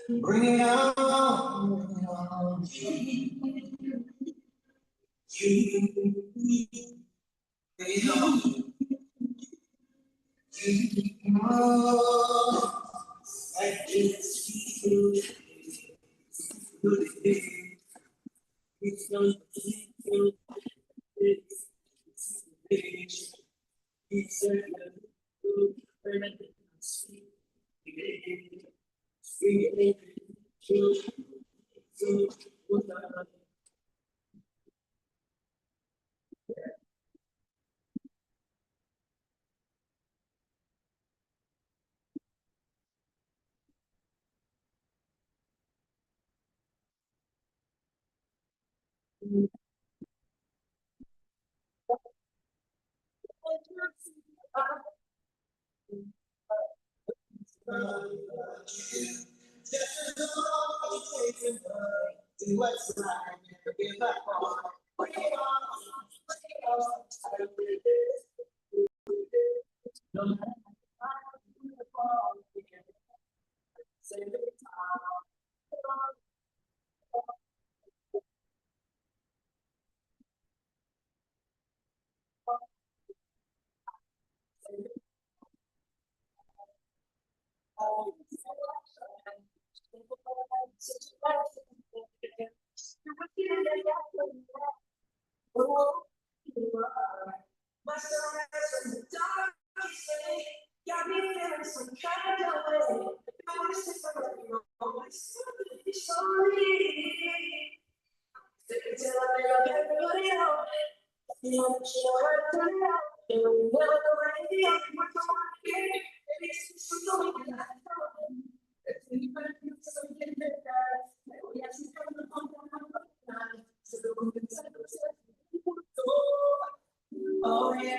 Bring it on, Oh, yeah.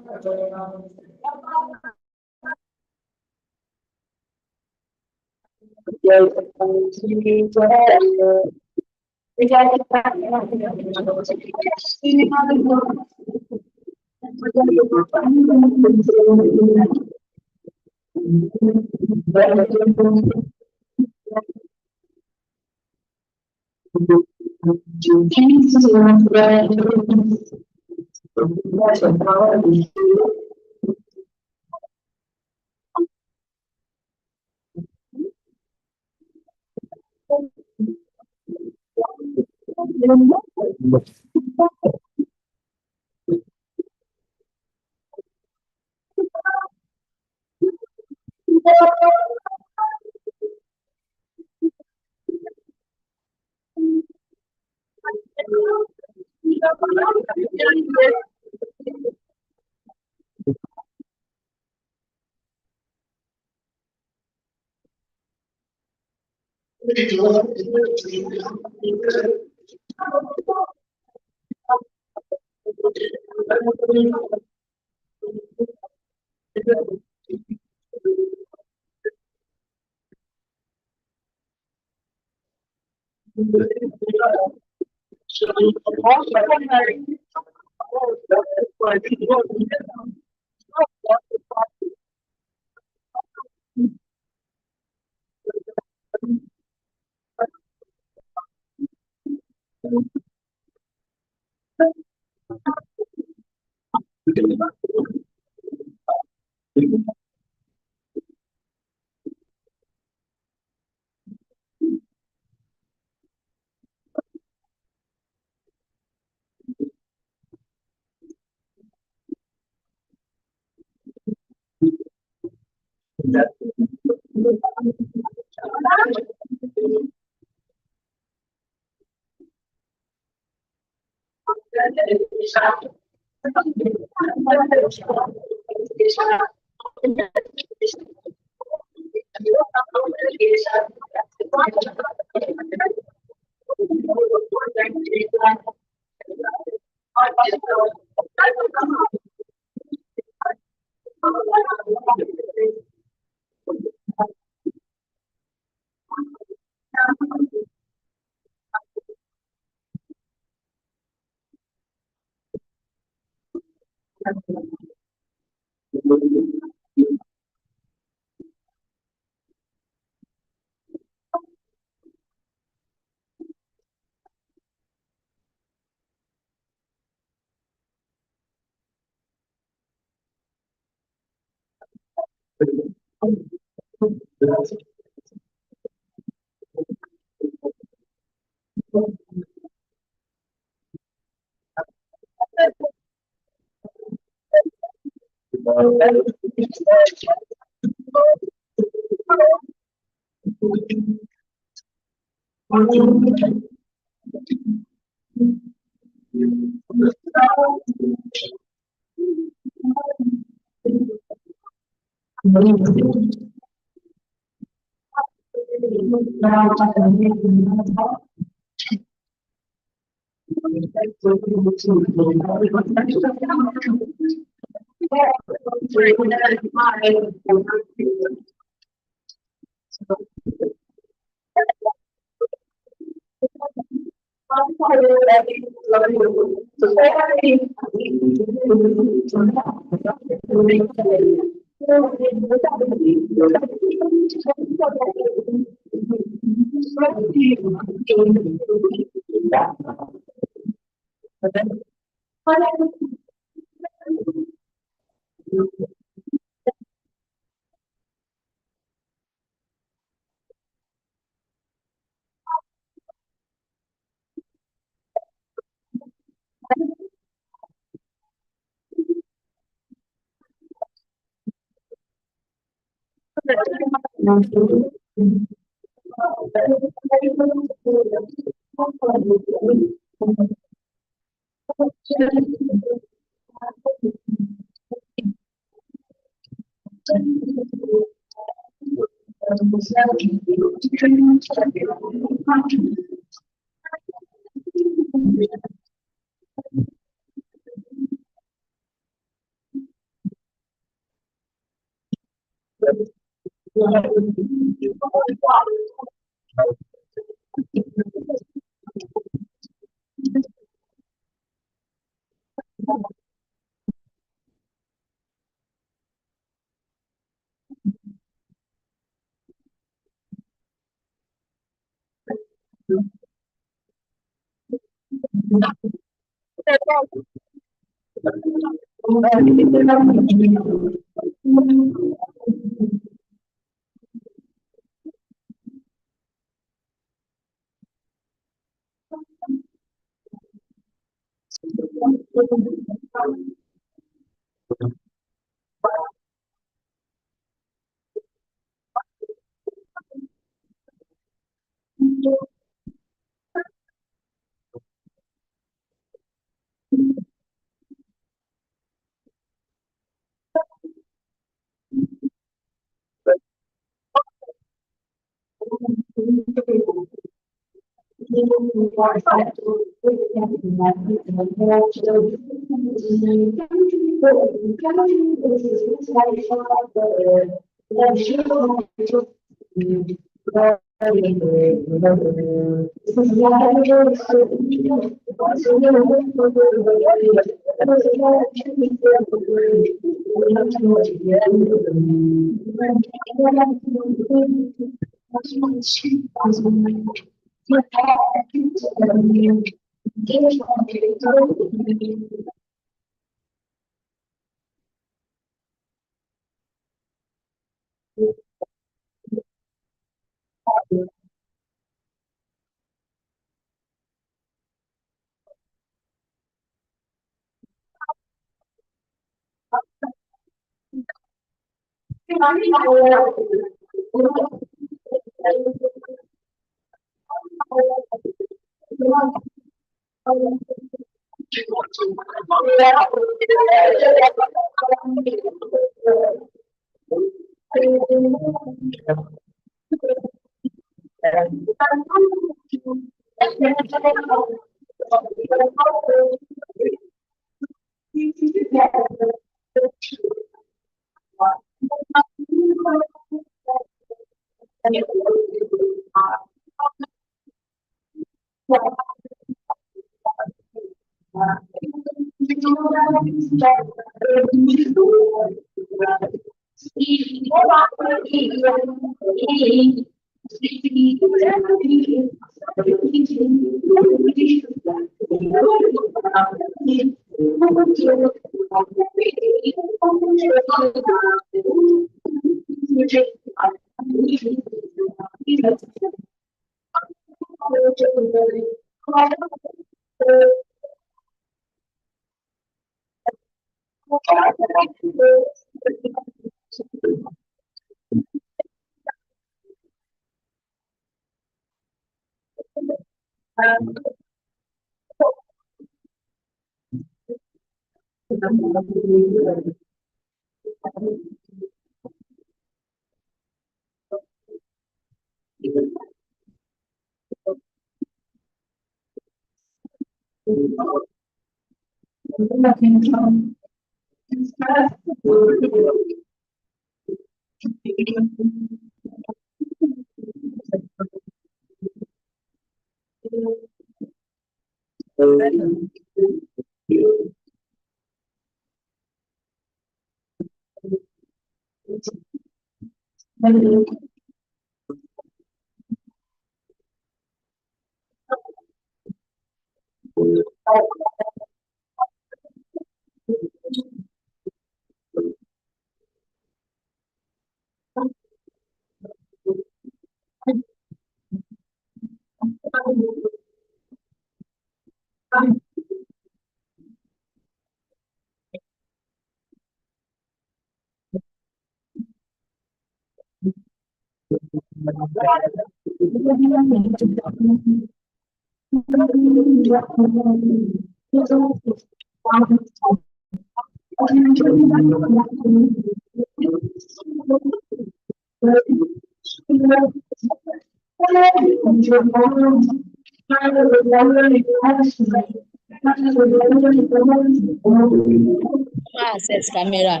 Access camera.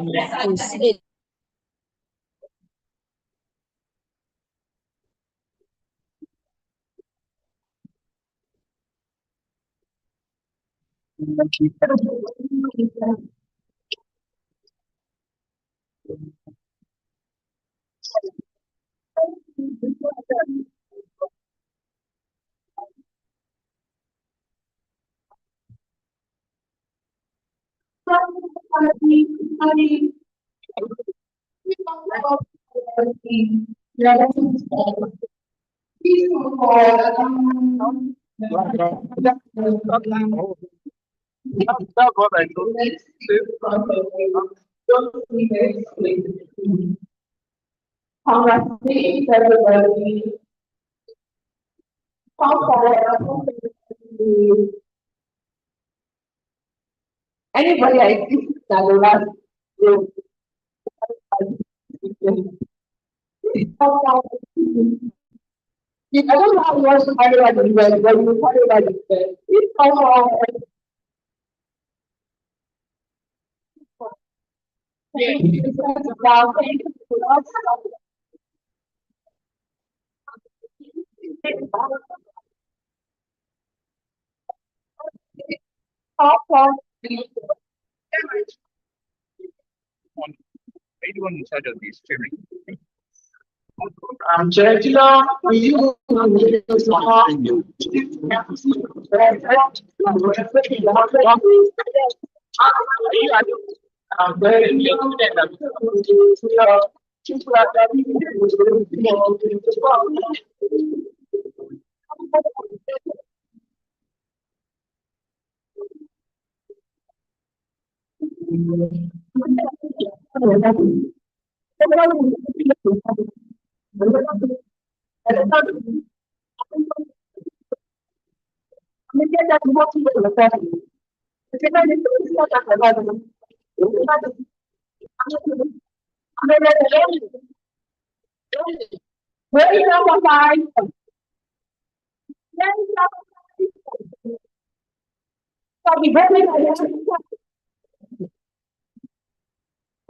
Anybody I think that will last will I don't know how you want to carry that in bed, but you carry that in bed. If someone Anyone inside of this streaming? I'm Angela, are you I'm very Good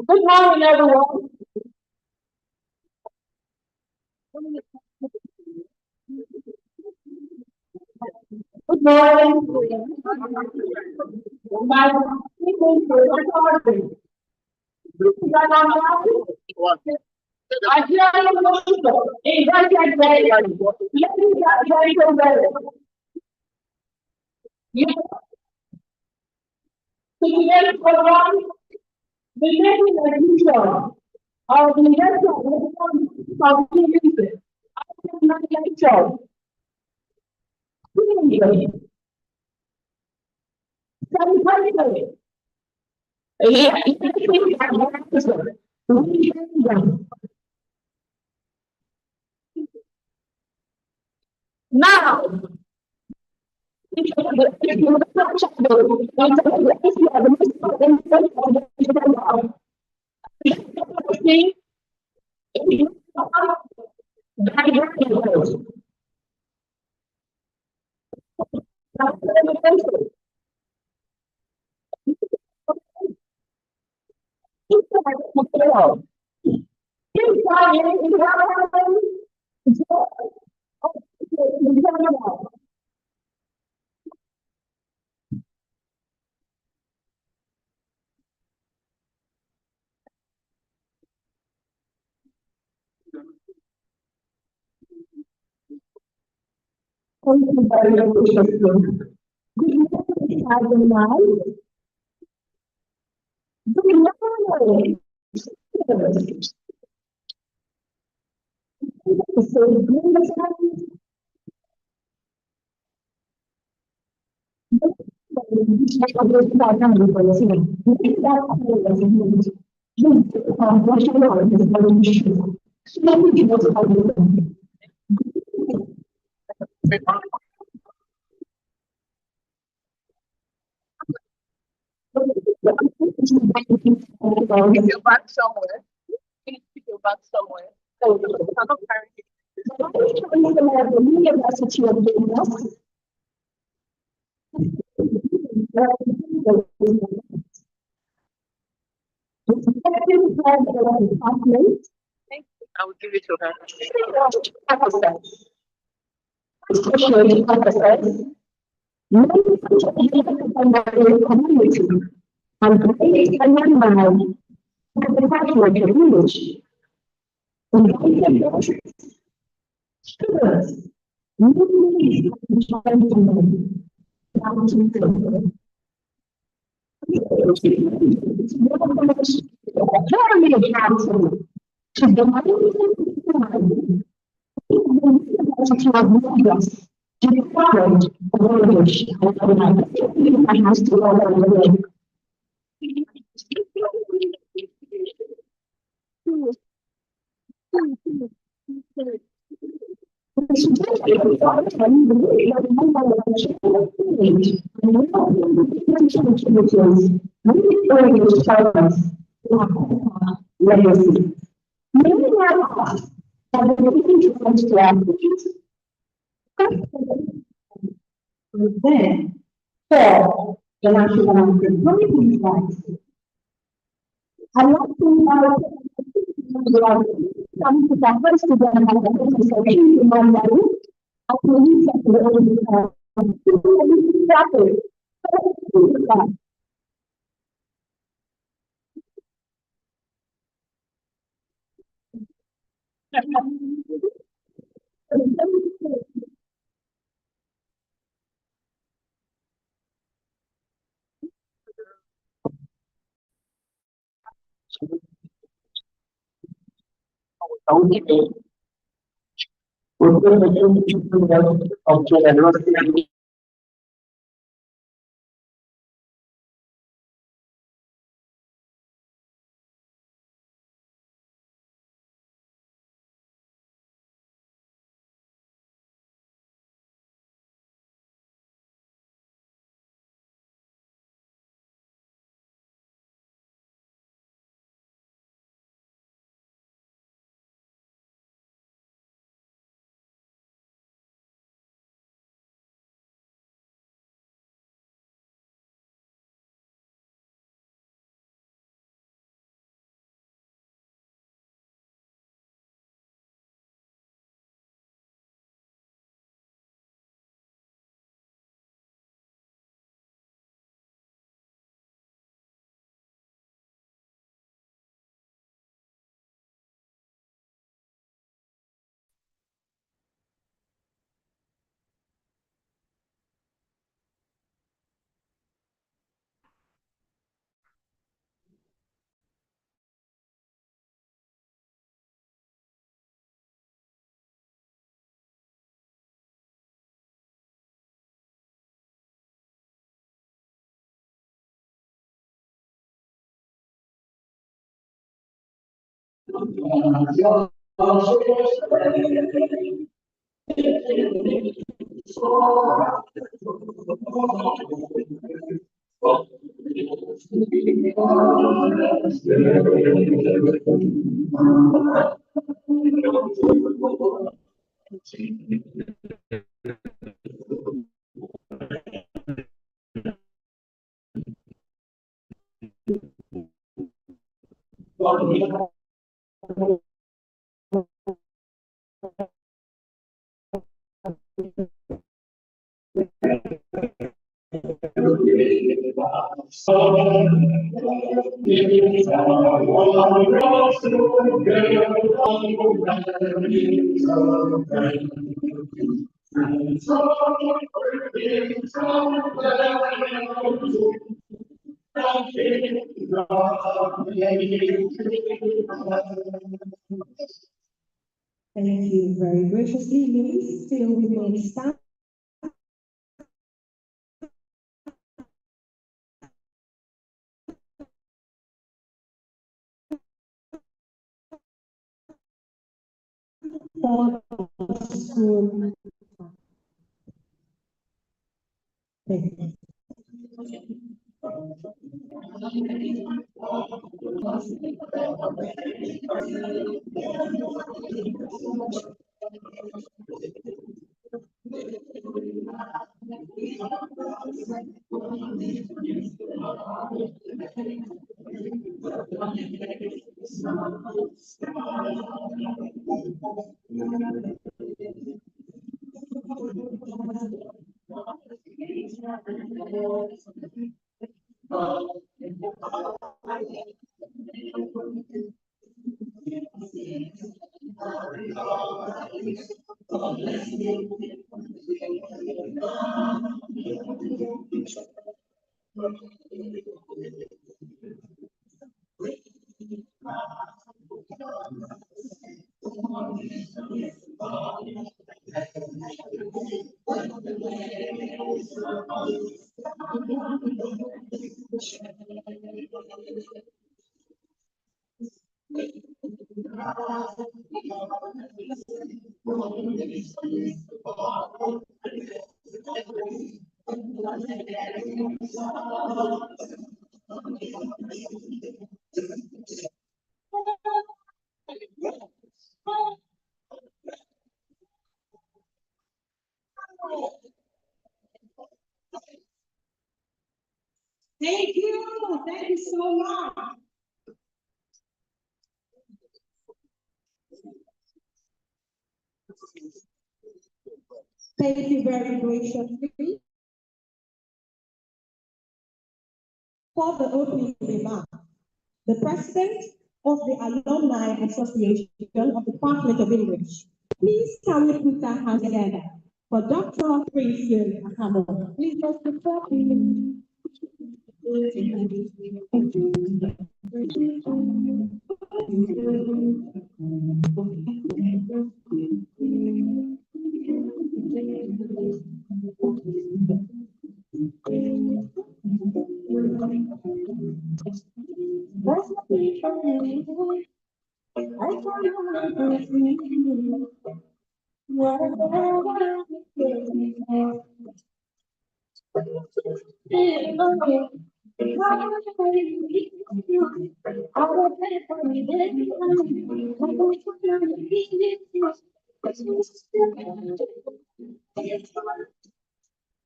morning, everyone. Good morning. My people are recording. I hear you people. Invite everybody. Let me get very well. You today's program, the making a future of the national community. I can not lecture. Somebody. Yeah, now, Your back somewhere. Please put your back somewhere. I'm not carrying it. I will give it to her. Thank you very graciously, Louis. Still remain stand. For the school. Thank you. Thank you. Thank you so much. Thank you very graciously for the opening remark. The President of the Alumni Association of the Department of English. Please can we put our hands together for Dr. Prince Ahamo. Please just support me. Thank you.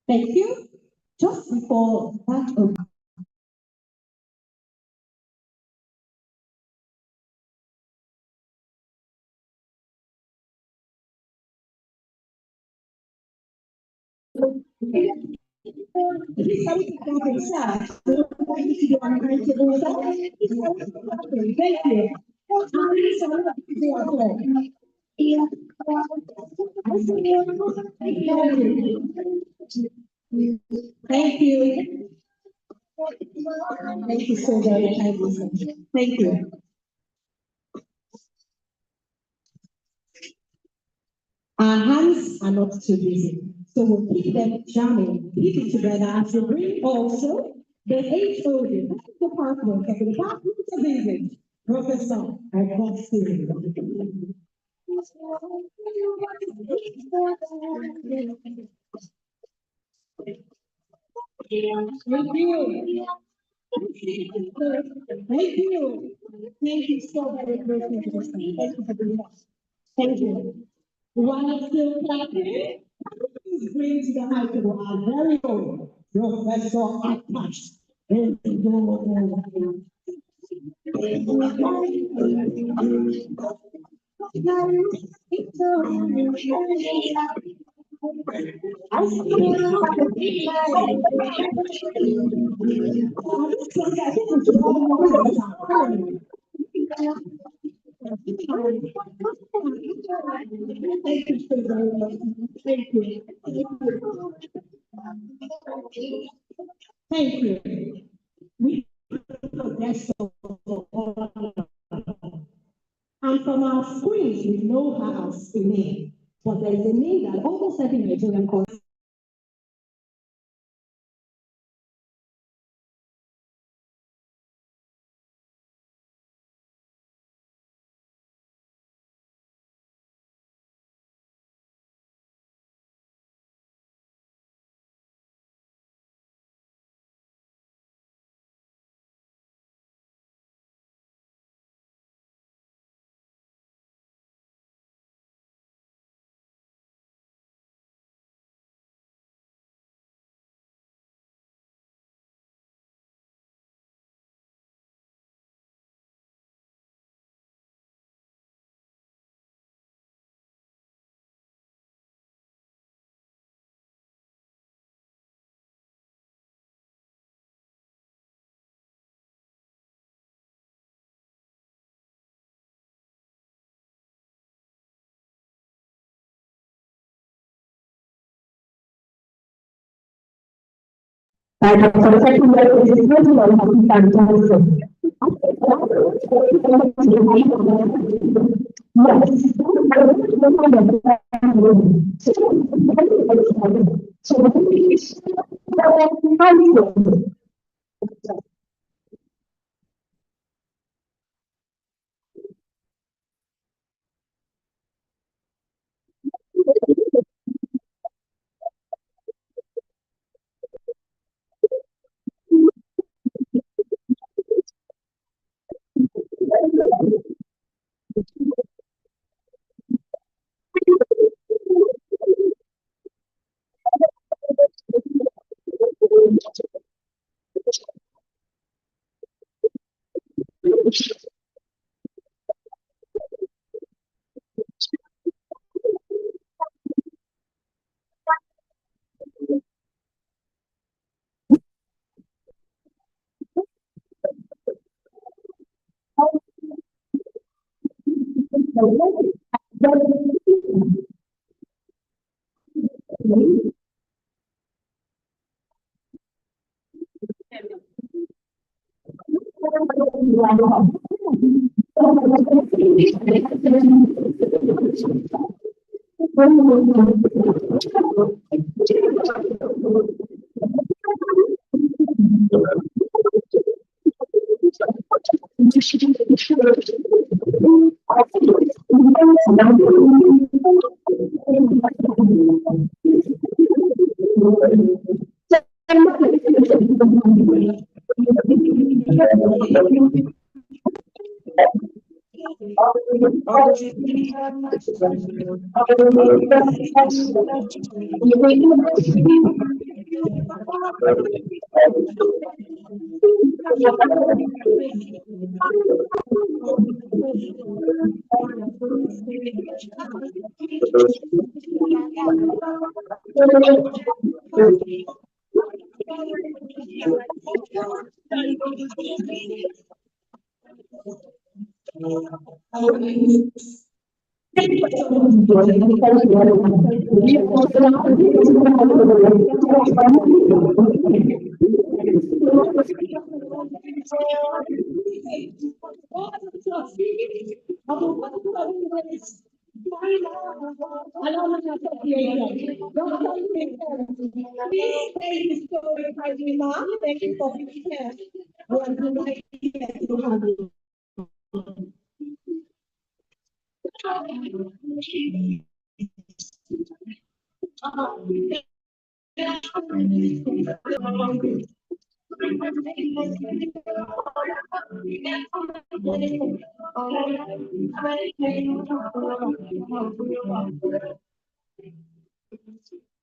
Thank you. Just before that, thank you. Thank you so very much. Thank you. Our hands are not too busy, so we'll keep them jamming, keep it together as we bring also the HOD, Department of the Department of English, Professor Adewusi. Thank you. Thank you. Thank you so very much. Thank you for doing that. Thank you. While still clapping, please bring to the mic of our very own Professor Akash. Thank you so very much. Thank you. Thank you. We progress and from our screens, we know her as a name, but there is a name that almost every Nigerian calls. Thank you for being here. We are delighted to have you.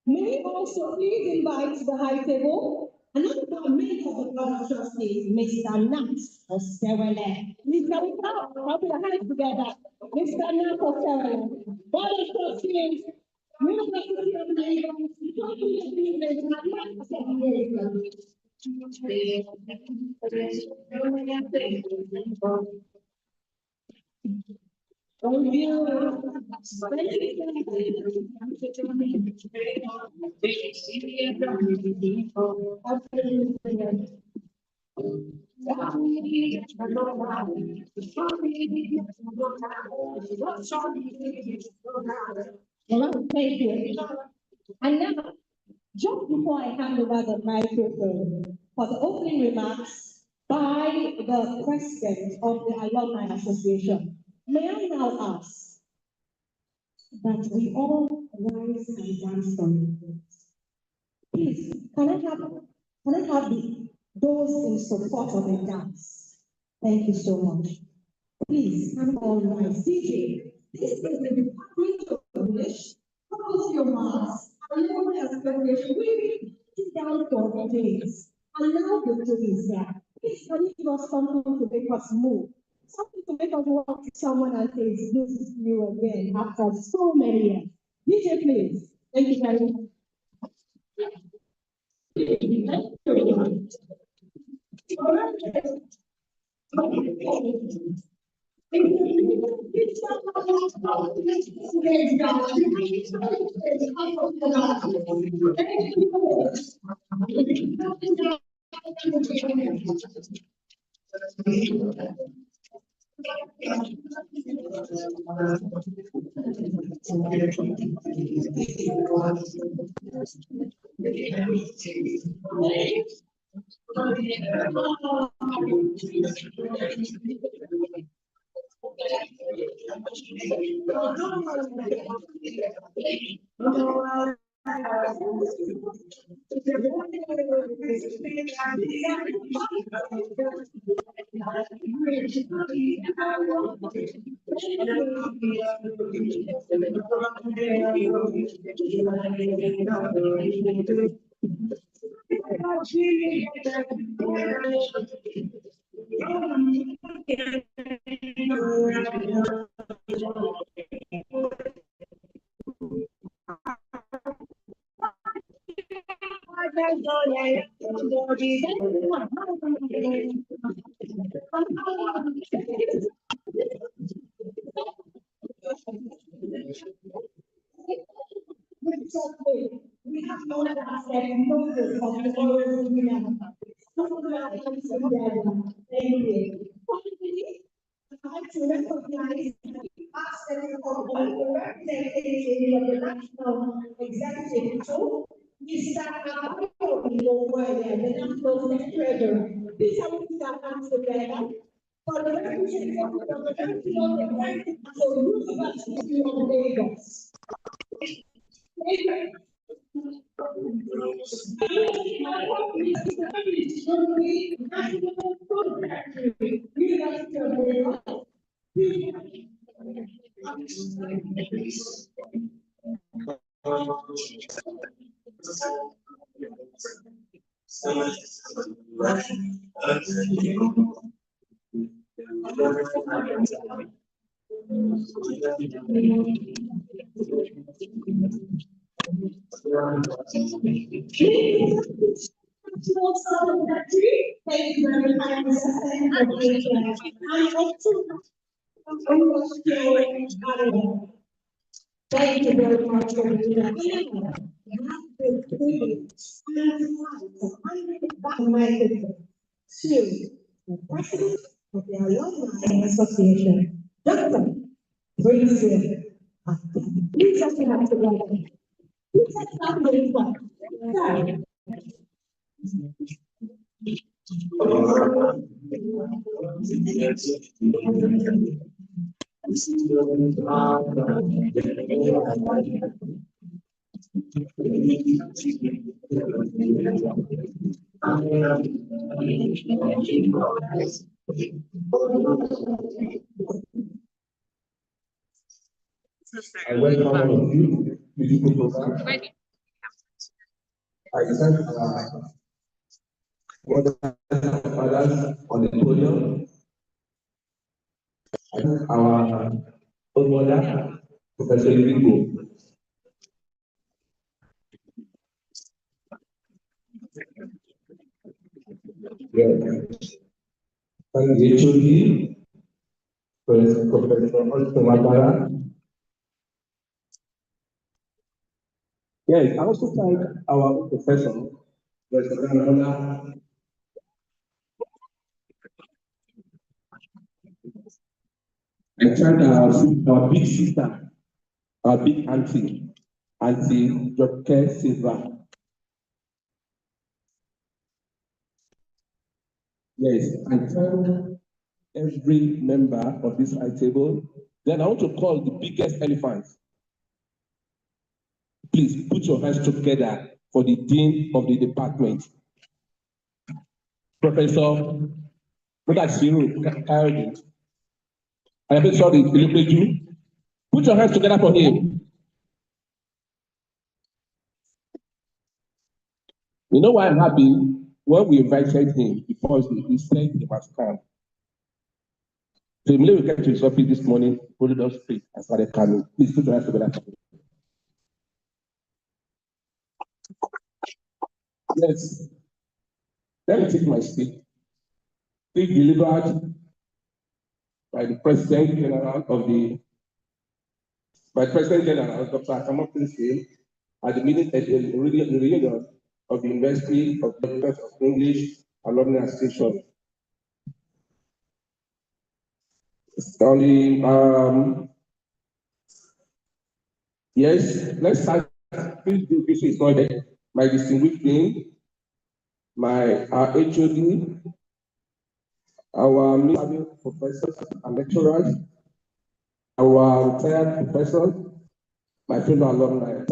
May also please invite to the high table another member of the Board of Trustees, Mr. Nat Osewele. Please can we clap the hands together? Mr. Nat Osewele. Board of Trustees, University of Lagos, Thank you. And now, just before I hand over the microphone for the opening remarks by the president of the Alumni Association, may I now ask that we all rise and dance for you. Please, those in support of the dance? Thank you so much. Please, come on, rise. DJ, this is the Department of English. Close your mouths. Allow us to we sit down for the days. Allow the days here. Please, can you give us something to make us move? Something to make us walk to someone and say, it's good to see you again after so many years. DJ, please. Thank you very much. We have no other asset, no good for the world. Thank you. Finally, I'd like to recognize the aspect of the representative of the National Executive Council, Mr. Adewusi, the National Treasurer. Please, I want to start hands together. for the representative of the University of Lagos. Thank you very much, thank you very much for doing that. You have the privilege to the president of the Alumni Association, Dr. Richie. Please just have to welcome. Please just have to welcome. I welcome all of you to the program. I thank others on the podium. I thank our own mother, Professor Rico. Yes. Thank the HOD, Professor Mabara. Yes, I also thank our professor, Professor Mabara. I thank our big sister, our big auntie, Auntie Dr. Silva. Yes, I thank every member of this high table. Then I want to call the biggest elephant. Please put your hands together for the dean of the department, Professor Kayode. I am sorry, put your hands together for him. You know why I'm happy? When we invited him, because he said he must come. So immediately we came to his office this morning, followed us straight and started coming. Please put your hands together for him. Yes. Let me take my seat. Please delivered by the President General of the President General, Dr. Akamo Prince, at the meeting at the reunion of the University of English Alumni Association. Yes, let's start. Please do this is not there. My distinguished dean, our HOD, our professors and lecturers, our retired professors, my fellow alumni.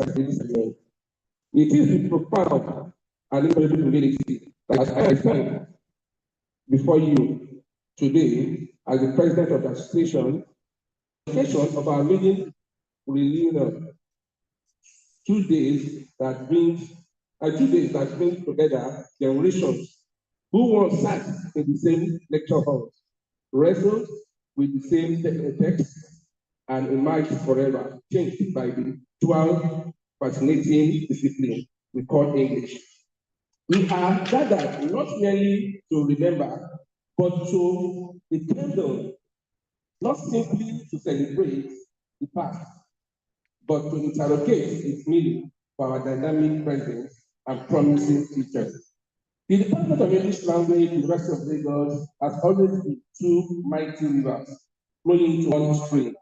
It is with profound and incredible humility that I stand before you today as the president of the association of our maiden reunion. 2 days that brings together generations who once sat in the same lecture halls, wrestled with the same text, and emerged forever, changed by the dual fascinating discipline we call English. We are gathered not merely to remember, but to rekindle, not simply to celebrate the past, but to interrogate its meaning for our dynamic present and promising future. The Department of English Language, University of Lagos, has always been two mighty rivers flowing into one stream,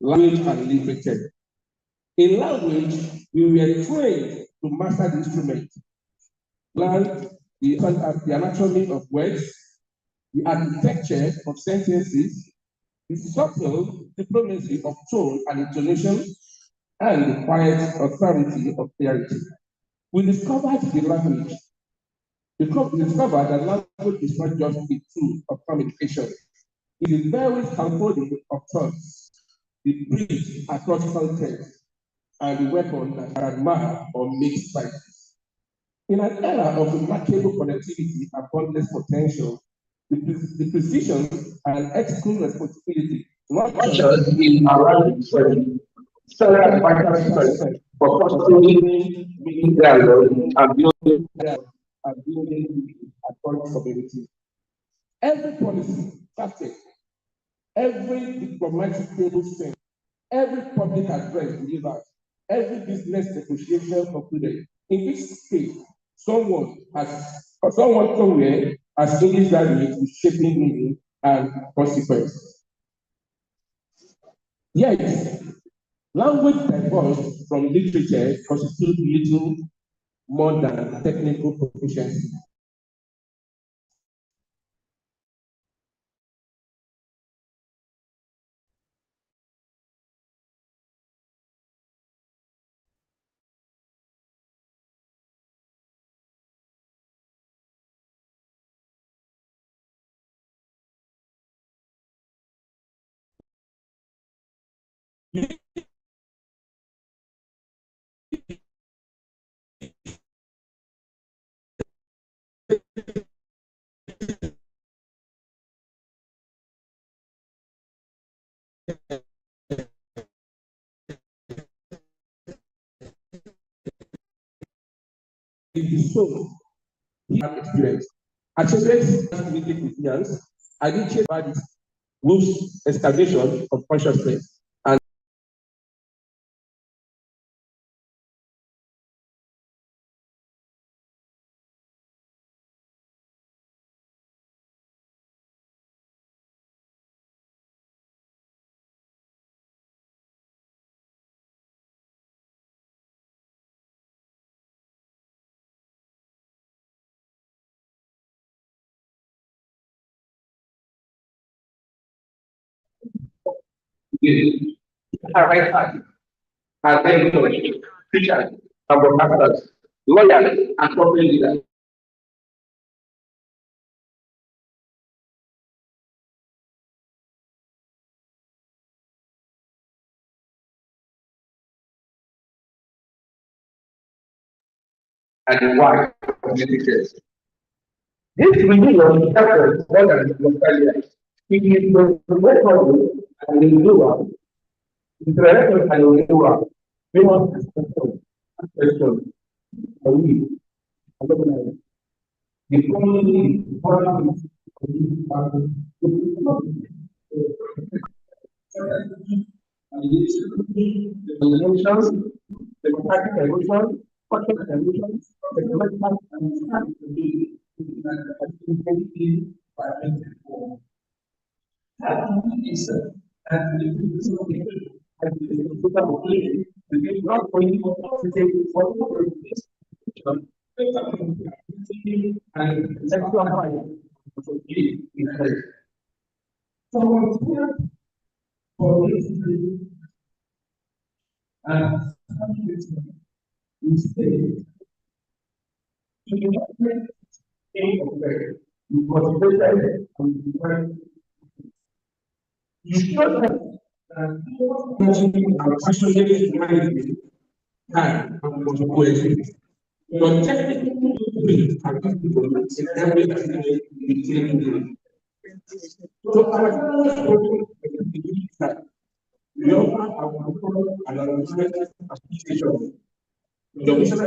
language and literature. In language, we were trained to master the instrument, learn the anatomy of words, the architecture of sentences, the subtle diplomacy of tone and intonation, and the quiet authority of clarity. We discovered the language. We discovered that language is not just a tool of communication. It is very scaffolding of thoughts, the bridge across context, and the weapon that can mar or make spices. In an era of remarkable connectivity and boundless potential, the precision and ethical responsibility not just in around several vital steps for fostering meaning dialogue and building across community. Every policy, tactic, every diplomatic table set, every public address delivered, every business negotiation concluded. In each case, someone somewhere has English language is shaping meaning and consequence. Yet, language divorced from literature constitutes little more than technical proficiency. In the soul, he had experience. Achievements with resilience, I did change by this Wolf's excavation of consciousness and right hand, and then teachers, and broadcasters, lawyers, and corporate leaders. And why communities. This reunion happens more than Nostalgia. It is the record and renewal, interaction and renewal. We want question, we, alumni, the community, the emotions, the compassion emotions, cultural emotions, the collective and the you should have time and poetry. Your technical ability and in every activity between so our we offer our and our association. The mission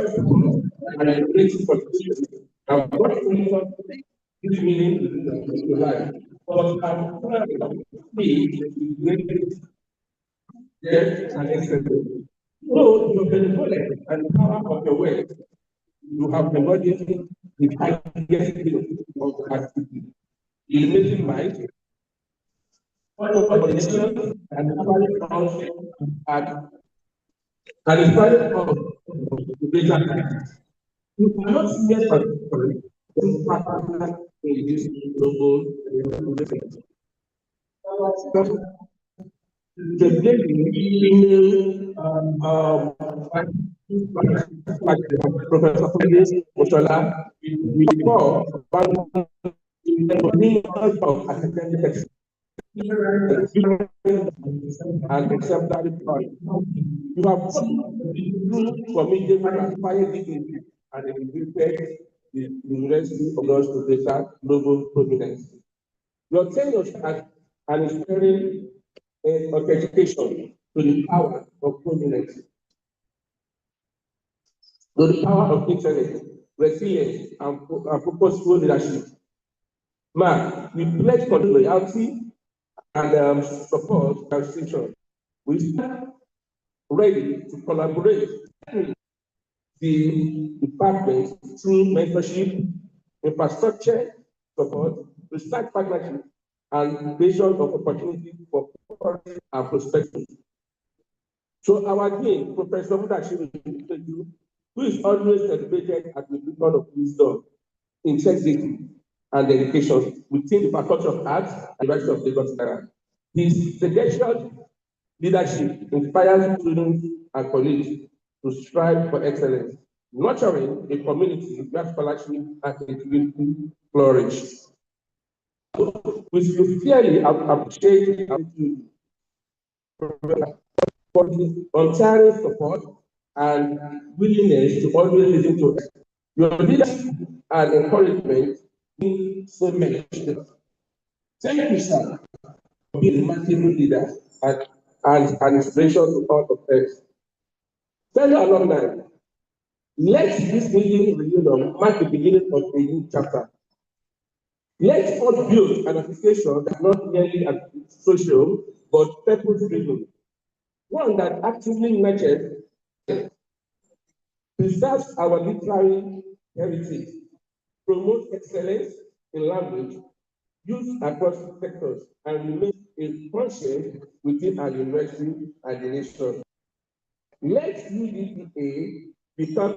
and a place for the and what this meaning to life. But I'm death and excellence. So you can collect and the power of your way. You have the body the highest of activity. Eliminating mind, coordination, and and inspiring of the greater activities. You cannot see it for in this global the lady Professor Felix Oshola before of academic and exemplary pride. You have put committed and fire dignity and elevated the University of North Africa global prominence. Your tenure as an inspiring of education to the power of prominence, to the power of intellect, resilience, and purposeful leadership. Man, we pledge for loyalty and support our institution. We stand ready to collaborate with the department through mentorship, infrastructure support, research partnership, and creation of opportunities for and prospective. So our dean, Professor Mudashiru, who is always celebrated as the beacon of wisdom, integrity, and dedication within the Faculty of Arts and University of Lagos Island. His sagacious leadership inspires students and colleagues to strive for excellence, nurturing a community where scholarship and creativity flourish. We sincerely appreciate for his untiring support and willingness to always listen to us. Your leadership and encouragement mean so much. Thank you, sir, for being a remarkable leader and an inspiration to all of us. Fellow alumni, let this meeting reunion mark the beginning of a new chapter. Let us build an association that not merely social, but purpose-driven. One that actively nurtures, preserves our literary heritage, promotes excellence in language, used across sectors, and remains a conscience within our university and the nation. Let UDEA become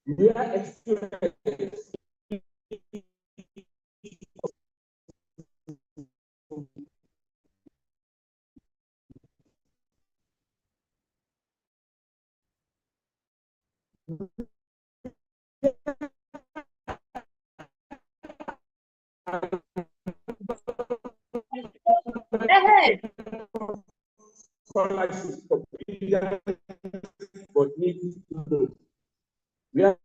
their experience scholarships for brilliant but needy students. We are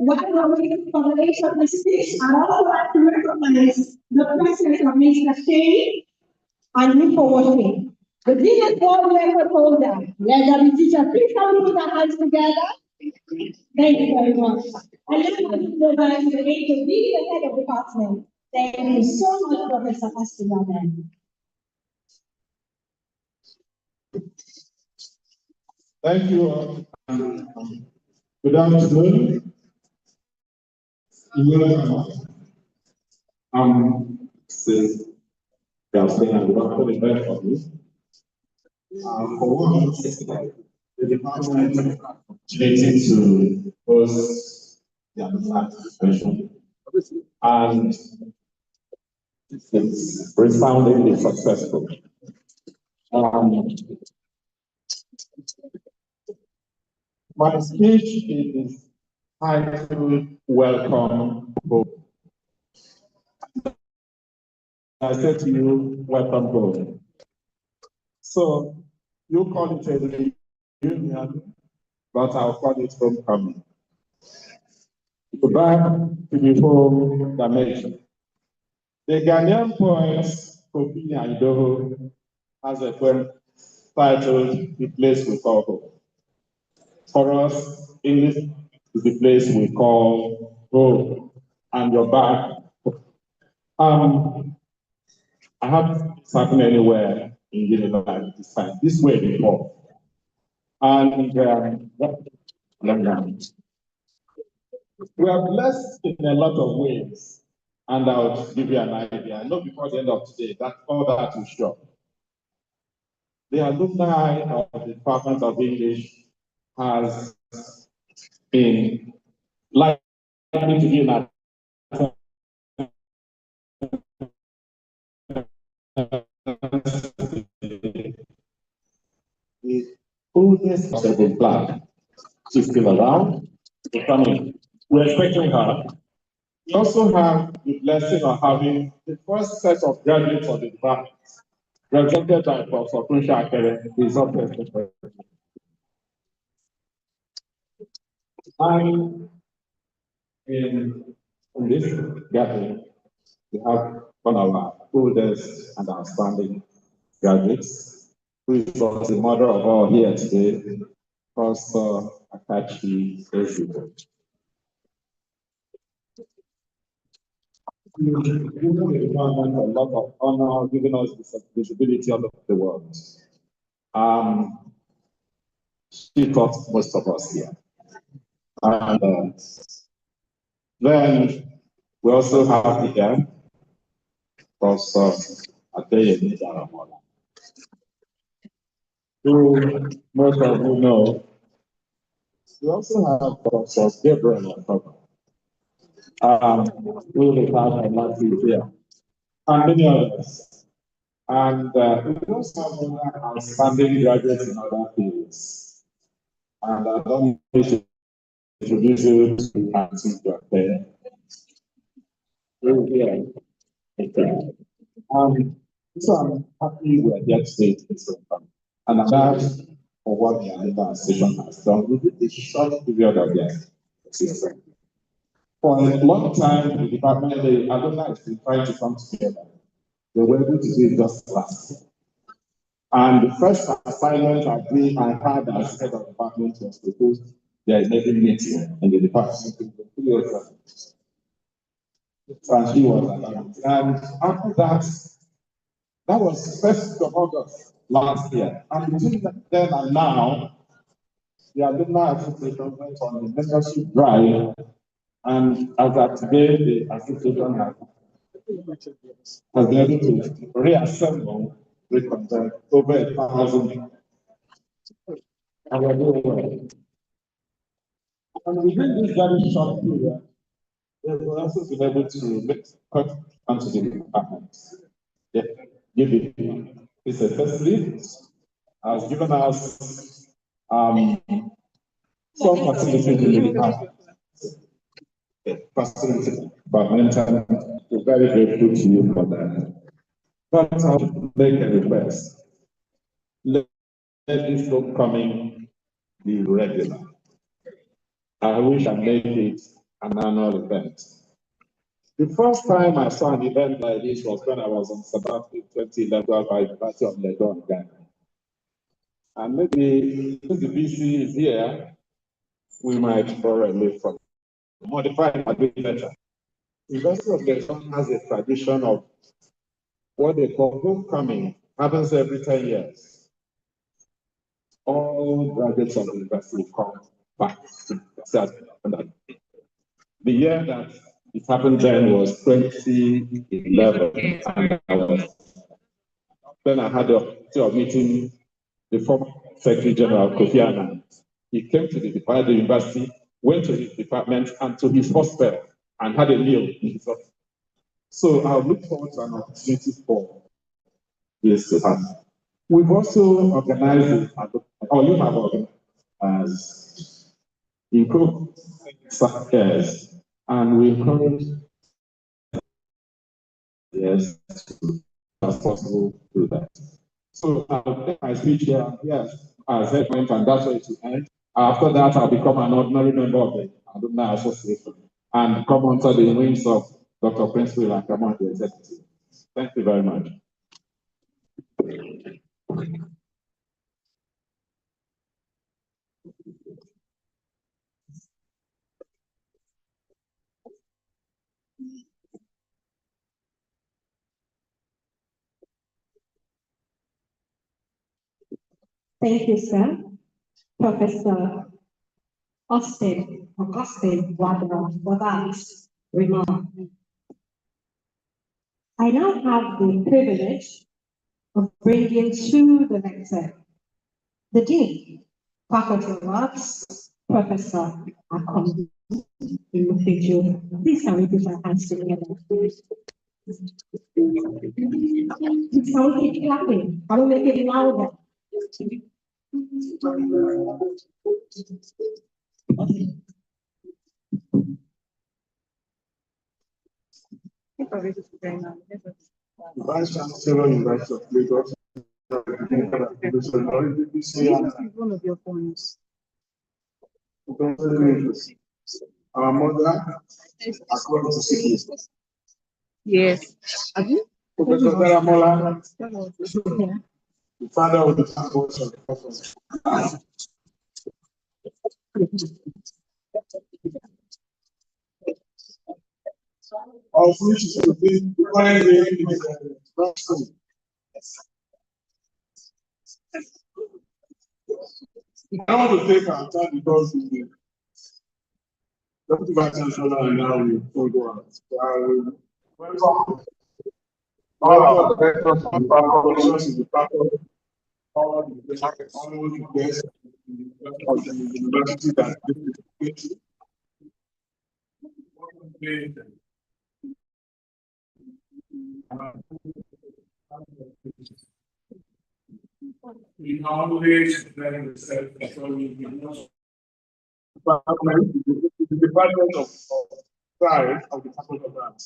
While we're waiting for the rest of the speech, I'd also like to recognize the presence of Mr. Shane and you for watching. The Guinness World Record holder, legendary teacher, please help me put our hands together. Thank you very much. And let me go back to the be the head of department. Thank you so much, Professor Astigaben. Thank you all. Good afternoon. Since we are saying I'm welcome event for me. For one, the department opportunity to host the Alumni session, and it's resoundingly successful. My speech is titled Welcome Home. I said to you, welcome home. So you call it a reunion, but I'll call it homecoming. Back to the home dimension. The Ghanaian poet Kofi Aidoho has a poem titled The Place We Call Home. For us, English is the place we call home, and you're back. I haven't happened anywhere in Guinea this time, this way before. And we are blessed in a lot of ways, and I'll give you an idea. I know before the end of today that all that will show. The alumni of the Department of English has been likely to be in a the oldest of the plan. She's still around. We're expecting her. We also have the blessing of having the first set of graduates of the department, represented by Professor Kunsha Akere, who is up there. And in this gathering, we have one of our oldest and outstanding graduates, who is also the mother of all here today, Professor Akachi Ezebo. We've given the department a lot of honor, giving us this visibility all over the world. She taught most of us here. And then we also have here Professor Adewusi, who most of you know. We also have Professor Gabriel, who we have a lot here, and many others. And we also have other outstanding graduates in other fields. And I don't need to introduce you to Nancy Jope. Here. Okay. So I'm happy we are here today to this program. And I'm glad for what the administration has done within the short period of their existence. For a long time, the department, the alumni has been trying to come together. They were able to do it just last year. And the first assignment I had as head of department was to host their 11th meeting in the department. And she was alive. And after that, that was 1st of August last year. And between then and now, the Alumni Association went on the membership drive. And as of today, the association has been able to reassemble, reconvene over 1,000. And we're doing well. And within this very short period, they will also be able to make cut onto the department. Yeah, give it. It's a first lead, has given us some facilities in the department. Facilities, but mentally, we're very grateful to you for that. But I'll make a request. Let this coming be regular. I wish I made it an annual event. The first time I saw an event like this was when I was on sabbatical 2011 by University of Legon, Ghana. And maybe since the BC is here, we might borrow a leaf from modify it a bit better. University of Legon has a tradition of what they call homecoming, happens every 10 years. All graduates of the university come back to the The year that it happened then was 2011, and then I had the opportunity of meeting the former Secretary General Kofi Annan. He came to the university, went to his department and to his hostel and had a meal in his office. So I look forward to an opportunity for this to happen. We've also organized, or you have organized, as improved success, and we encourage yes as possible to do that. So I'll take my speech here, yes, as a point, and that's where it will end. After that, I'll become an ordinary member of the Alumni Association and come under the wings of Dr. Prince Will and come on the executive. Thank you very much. Thank you, sir. Professor Augustine Wadra for that remark. I now have the privilege of bringing to the lecture the Dean, Faculty of Arts, Professor Akombi Imufiju. Please can we put our hands together? Please can we keep clapping? I will make it louder. Vice Chancellor, University of Lagos. One of your phones. Our mother, according to sickness. Yes. Have you? Professor Daramola, the father of the faculty of the purpose. Of which is to be I want to take our time because the Deputy Vice Chancellor and now we go on. So welcome all our directors and faculty in the faculty, all the guests of the university that we always learn ourselves before we know. The department of pride of the Faculty of Arts.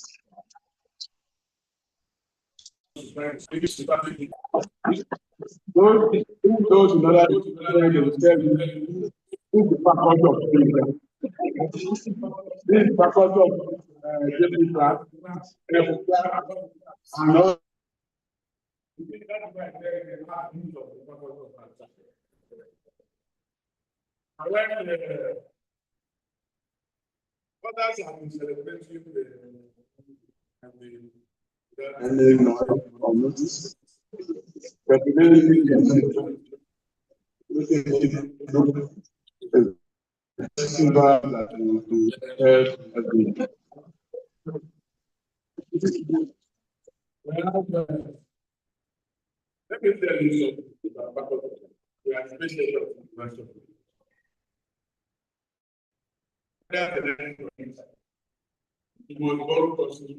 Those in order to tell you who the faculty of pride. This faculty of David Clark, and all. However, others have been celebrating and the notice. But the that will be held every let me tell you something about we are especially of the It was all processed.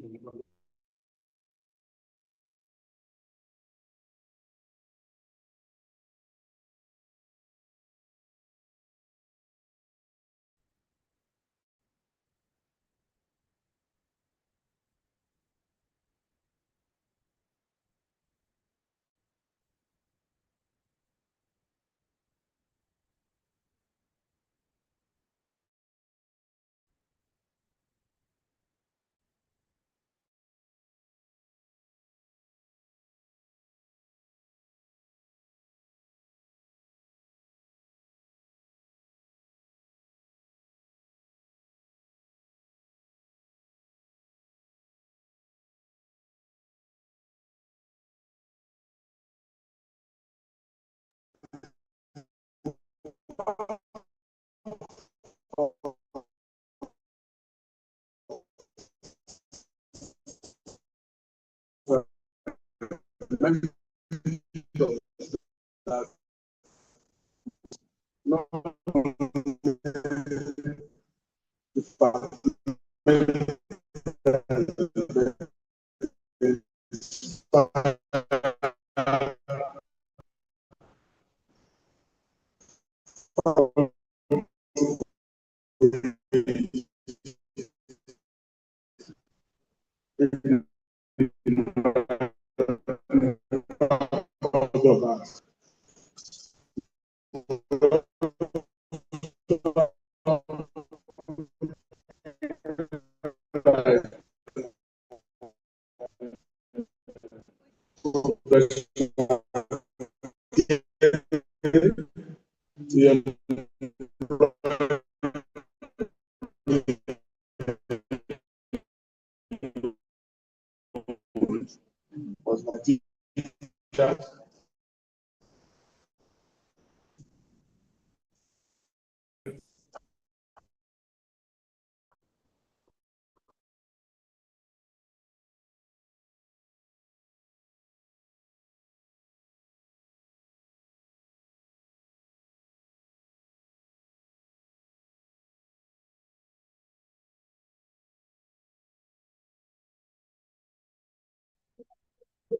Was my teacher.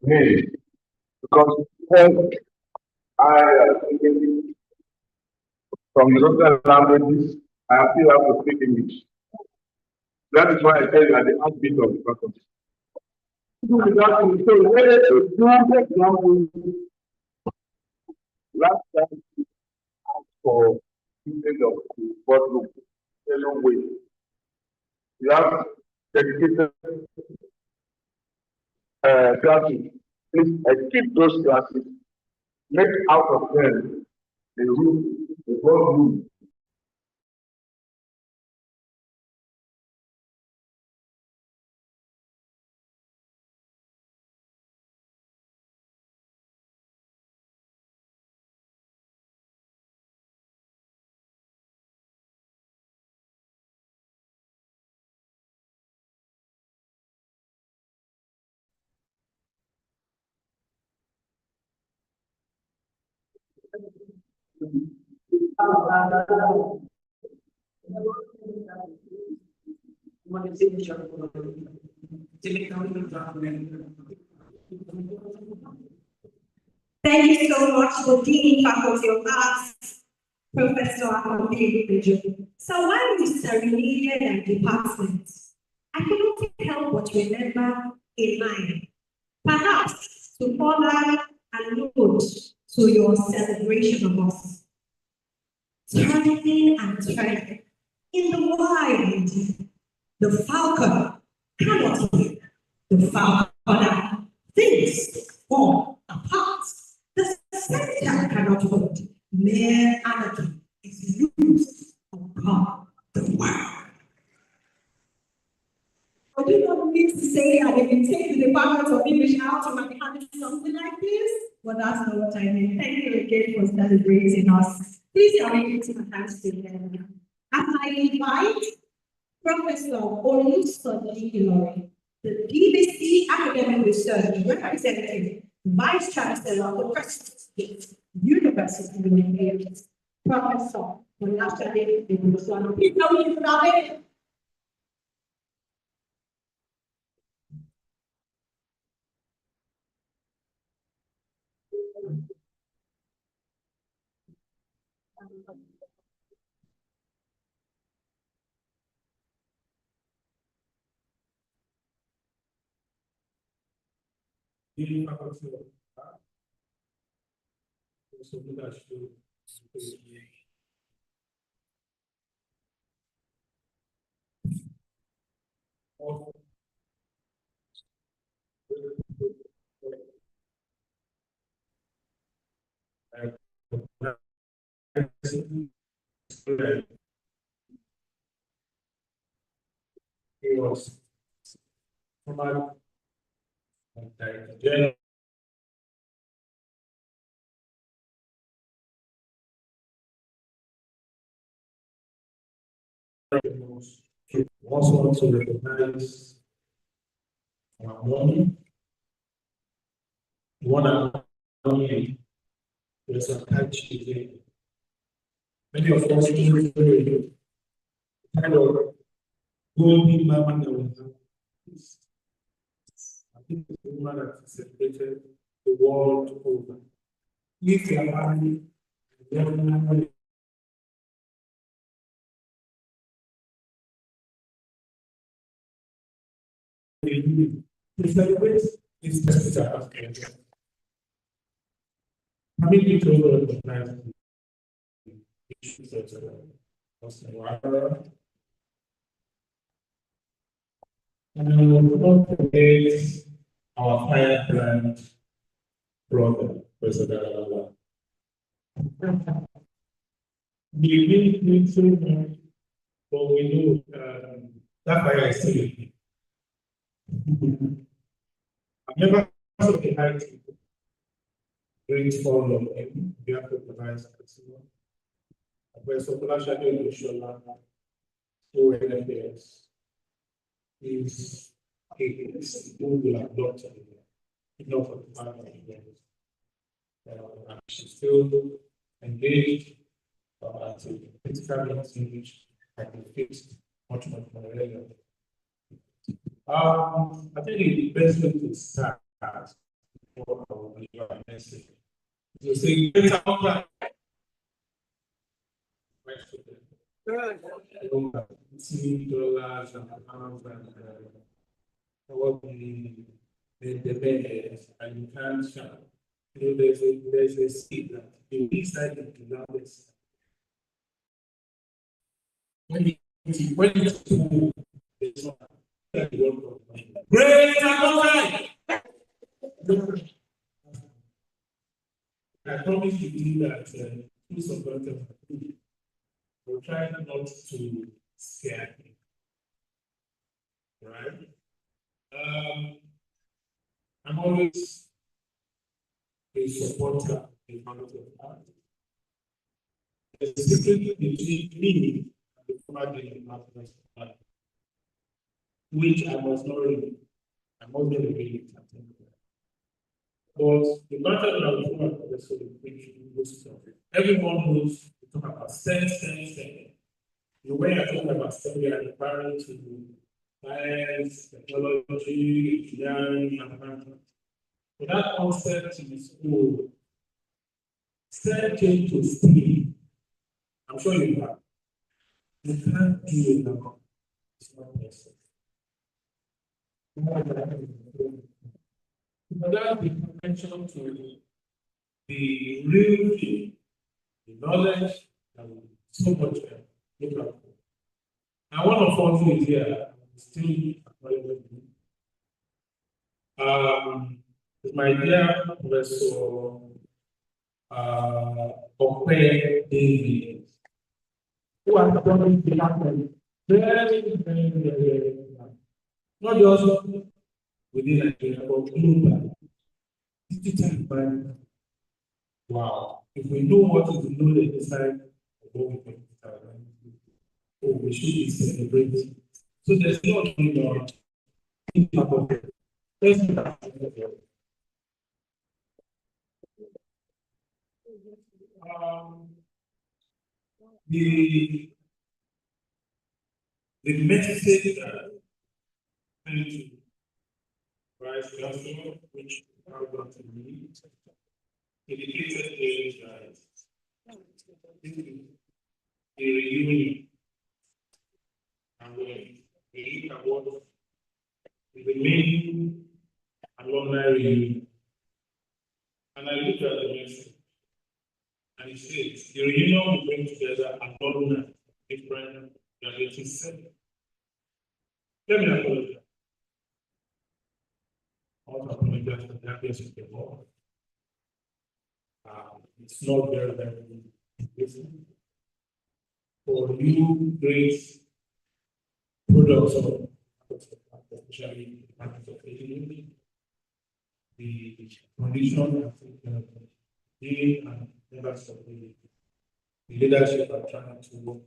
Hey, because I thinking from the local languages, I still have to speak English. That is why I tell you at the heartbeat of the faculty. Last time we asked for usage of the boardroom, yellow way. We have dedicated classes. Please keep those classes. Make out of them the room, the boardroom. Thank you so much for Dean Faculty of Arts, Professor Alumni. So while we serenaded and department, I cannot help but remember a line, perhaps to honor and note to your celebration of us. Turning and turning in the wild, the falcon cannot win. The falconer thinks fall apart. The center cannot hold. Mere anarchy is loose upon the world. I do not need to say that if you take the Department of English out of my hand something like this, but that's not what I mean. Thank you again for celebrating us. Please allow me to my hands together. As I invite Professor Nostalgiamedia, the BBC Academic Research Representative, Vice Chancellor of the University of Professor It was formal, general. Also want to recognize our money. One and only, there's a catch again. Many of us kind of golden mama that we have. I think the woman that celebrated the world over. If you are family, to celebrate this festival of Kenya. Having people recognize the issues of and we will not forget our firebrand brother, President Alumni. We really need so much, but we know that fire is still. I've never saw the height great fall of him. We have to recognize festival. Professor Nostalgiamedia, ONFS, is a movie like Doctor, enough of the family. She's still engaged as a critical English and can fix much more relevant. I think the best way to start for our message is to say, better outline. $2 and pounds and what the best, and you can't shout. You know, there's a seed that you decided to love this. When it's cool, it's not. Great outline. I promise you do that. Do some content. We're trying not to scare you. Right? I'm always a supporter of the family of art. There's a secret between me and the former department of art, which I was not ready. I was not ready. But the matter that I was going to the sort of everyone knows we talk about sense. The way I talk about STEM, we are referring to science, technology, engineering, mathematics. But that concept in school, STEM came to STEAM. I'm sure you have. You can't do it now. It's not necessary. But that is attention to the real thing, the knowledge, and so much look out for. And one of us who is here still is my dear Professor Okwe David, who has done the happen very not just within Nigeria, but globally. Wow. If we know what is the knowledge inside of what we can we should be celebrating. So there's no going on. The message that thank you, Vice Chancellor, which I want to read, indicated clearly that this is a reunion. And when we look at what is the main alumni reunion, and I look at the message, and it says the reunion will bring together alumni of different graduating settings. Let me apologize. I want to apologize for the absence of the law. It's not very easy. For you great products of especially the condition and members of the leadership are trying to work.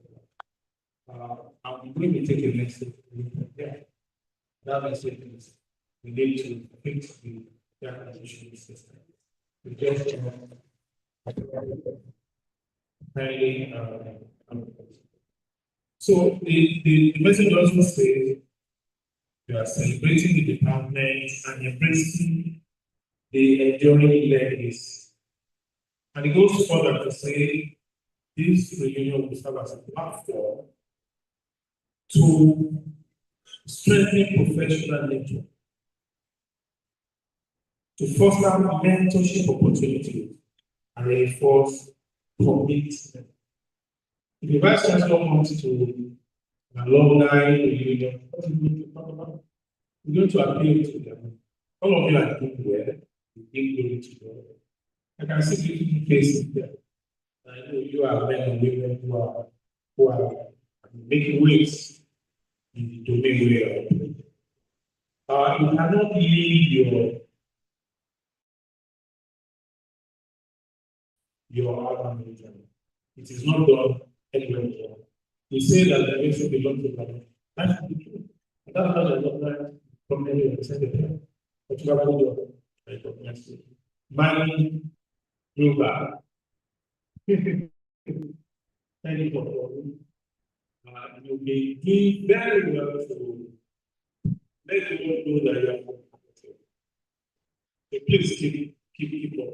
I'm going to take a message there. That message is we need to fix the air conditioning system. We just so the message also says we are celebrating the department and embracing the enduring legacy. And it goes further to say this reunion will serve as a platform to strengthen professional nature, to foster mentorship opportunities, and reinforce commitment. If the Vice Chancellor comes to an alumni reunion, what are we going to talk about? We're going to appeal to them. All of you are doing well, you give glory to God. I can see beautiful faces there. I know you are men and women who are making waves in the domain we are operating. You cannot leave your alumni. It is not done anywhere. We say that the nation belongs to God. That's the truth. And that's how the alumni from anywhere send it. But you have to do it. I recognize it. Money, you back. Thank you for calling. You may do very well to let you know that you are comfortable. So please keep up.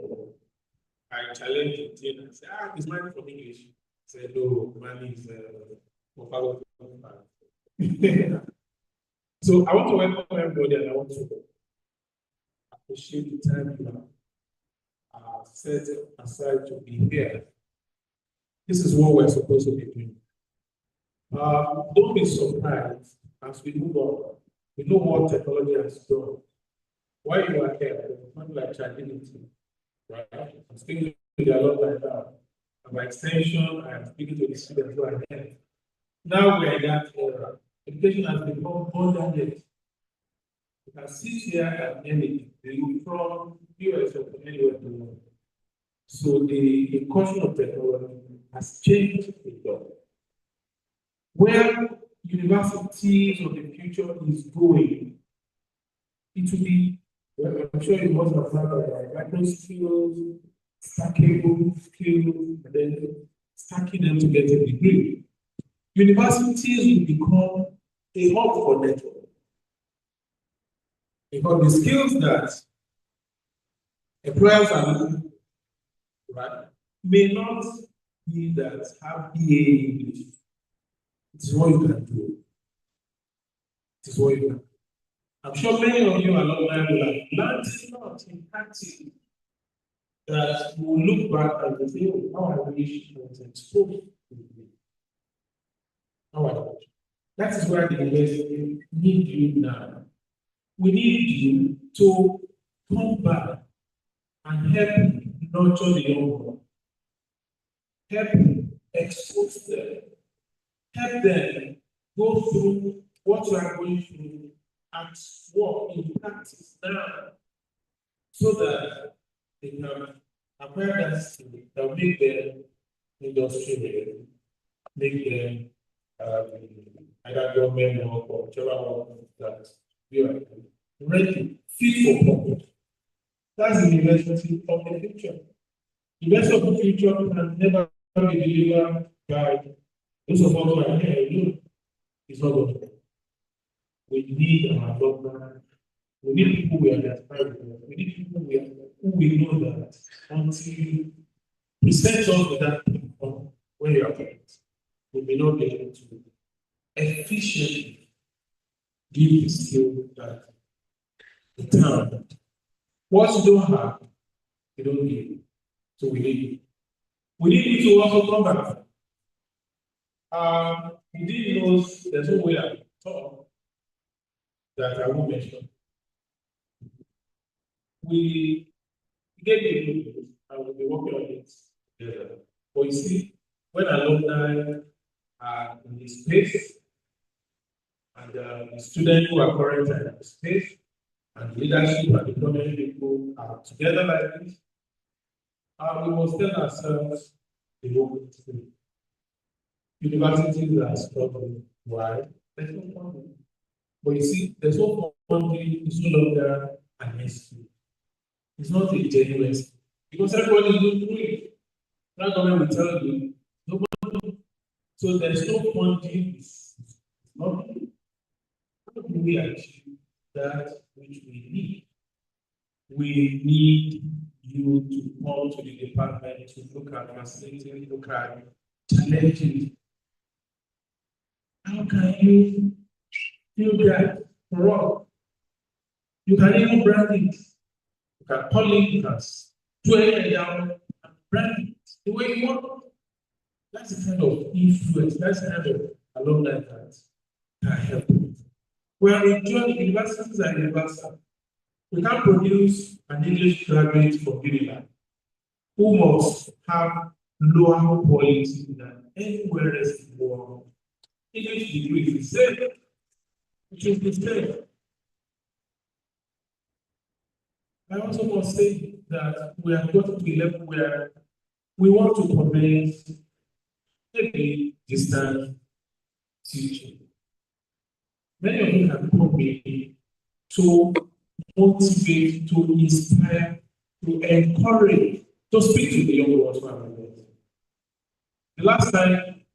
I challenge the team and say, it's money for English. I said, no, money is for power. So I want to welcome everybody and I want to appreciate the time you have set aside to be here. This is what we're supposed to be doing. Don't be surprised as we move on. We know what technology has done. While you are here, it's not like ChatGPT, right? I'm speaking to the alumni now. And by extension, I'm speaking to the students who are here. Now we're in that era. Education has become more than this. You can sit here and anything, from US or from anywhere in the world. So the incursion of technology has changed the job. Where universities of the future is going, it will be, well, I'm sure you must have heard micro skills, stackable skills, and then stacking them to get a degree. Universities will become a hub for network. Because the skills that employers are looking for, right, may not be that have BA English. It is what you can do. It is what you can do. I'm sure many of you alumni will have learned a lot in practice that will look back and will say, oh, how I wish I was exposed to it. How I wish. That is why the university need you now. We need you to come back and help nurture the young one. Help expose them. Help them go through what you are going through and work in practice now so that they can acquire that skill that will make them industry ready, make them either government work or whichever work that we are ready, fit for purpose. That's the university of the future. The university of the future can never be delivered Right? Those of us who are here, you, it's not going to work. We need our alumni. We need people we identify with. We need people who we know that until you present us with that platform when you are parents, we may not be able to efficiently give the skill that the town. What you don't have, you don't need. So we need it. We need you to also come back. We didn't know there's no way I talk that I won't mention. We gave you a blueprint and we'll be working on it together. But you see, when alumni are in this space, and the students who are currently in the space, and leadership and the government people are together like this, we must tell ourselves the whole thing. Universities are struggling. Why? There's no funding. But you see, there's no funding, it's no longer an issue. It's not a genuine issue. Because everybody is doing it. That government will tell you, nobody. So there's no funding, it's nothing. How do we achieve that which we need? We need you to come to the department to look at facilitating, look at challenges. How can you do that for us? You can even brand it. You can call it, you can do it down and brand it the way you want. That's the kind of influence, that's the kind of alumni that can help. We are enjoying universities and universities. We can produce an English graduate from UDEA who must have lower quality than anywhere else in the world. English degree is the same, which is the same. I also must say that we have got to a level where we want to commence maybe distance teaching. Many of you have come me to motivate, to inspire, to encourage, to speak to the young ones who are there. The last time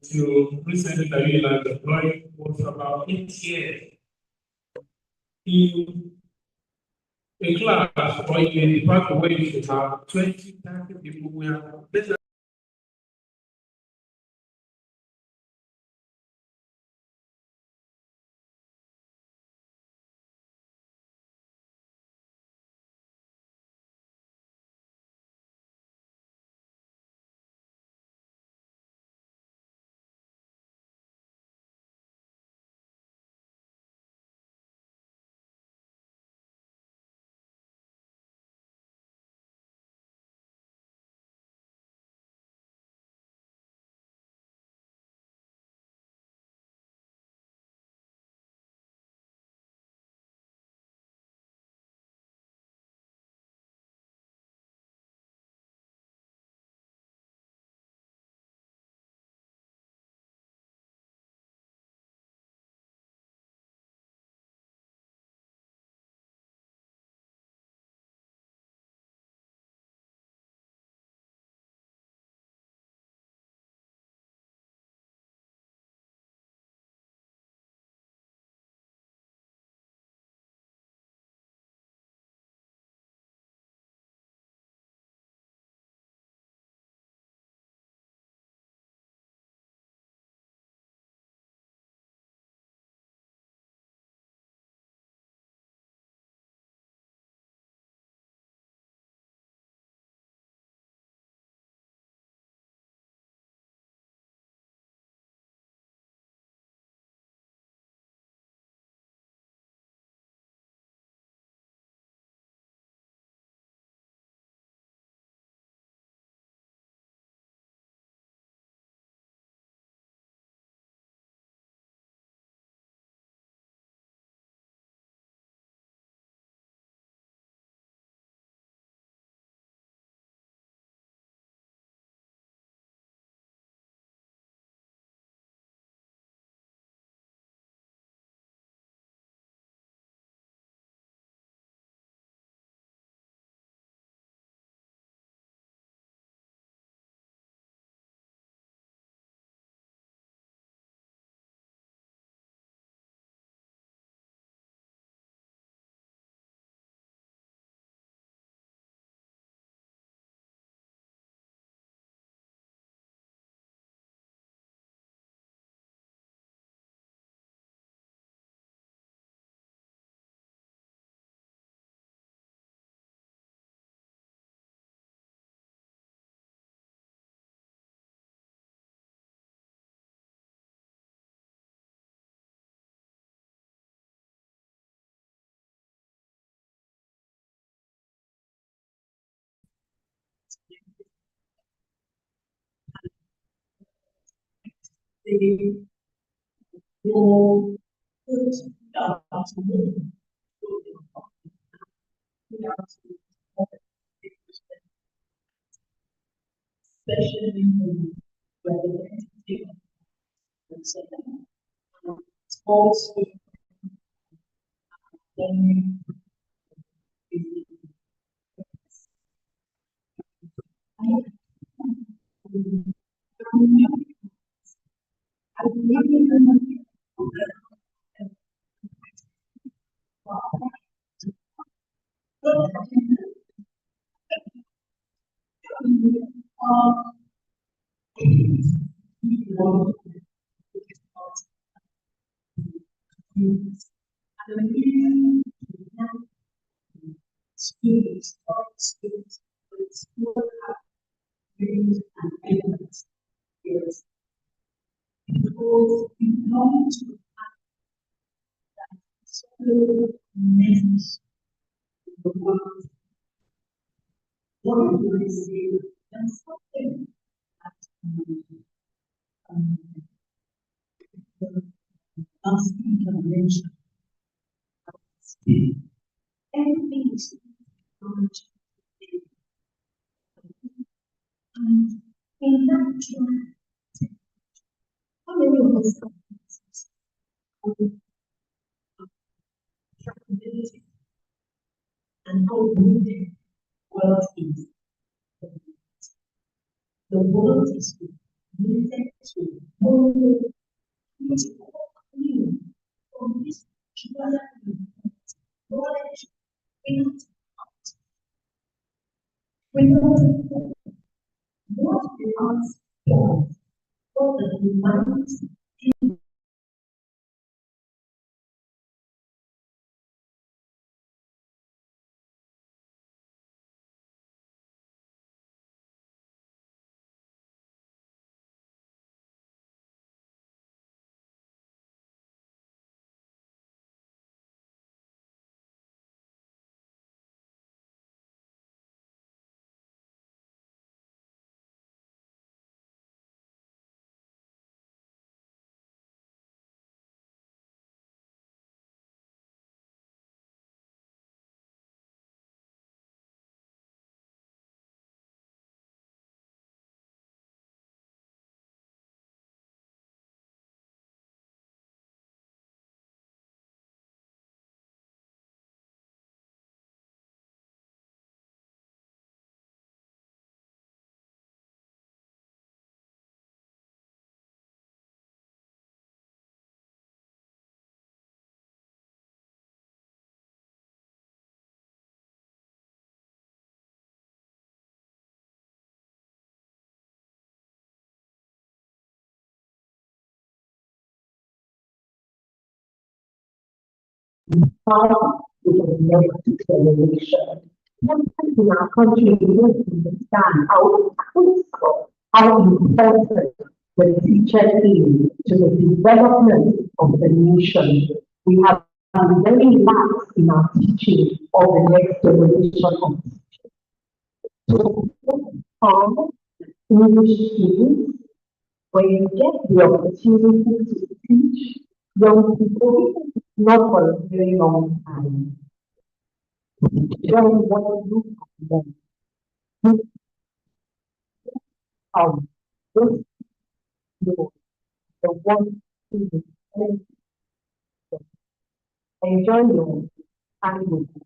you recently that you like employed was about 8 years in a class or in a department where you should have 20, 30 people who are How we can make declaration. Sometimes in our country, we don't understand how critical, how important the teacher is to the development of the nation. We have been very lax in our teaching of the next generation of teachers. So, English students, when you get the opportunity to teach young people, not for a very long time, don't want to look at them. Look how those people, the one who is enjoy your time with them.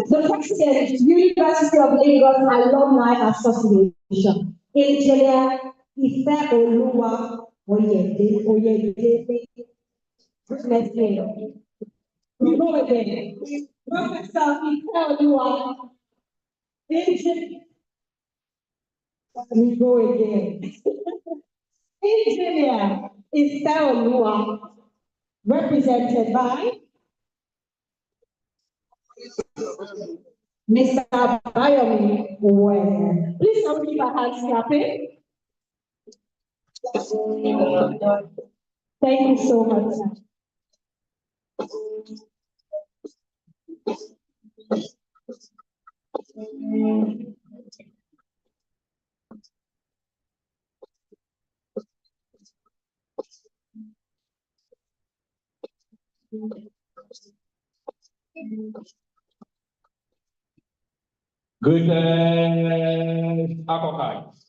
The president, University of Lagos Alumni Association, Engineer Ife Oluwa Oyedele. Let's say, we go again. Professor Ife Oluwa, Engineer. We go again. Engineer Ife Oluwa, represented by Mr. Bayomi Uwe. Please help me by hands clapping. Thank you so much. Greetings, Apocalypse.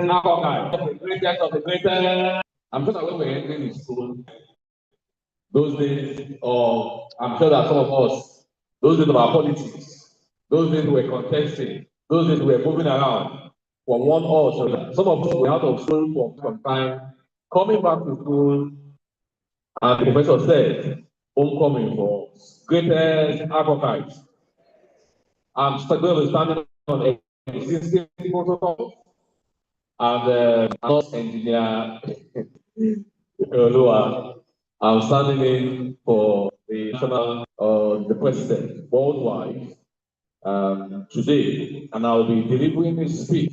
the greatest of the greatest. I'm sure that when we're entering the school, those days, or I'm sure that some of us, those days of our politics, those days we were contesting, those days we were moving around from one hall to another. Some of us were out of school for some time, coming back to school, and the professor said, homecoming for greatest archives. I'm still standing on a existing protocol, and I'm not engineer. I'm standing in for the national, the president worldwide today, and I'll be delivering his speech.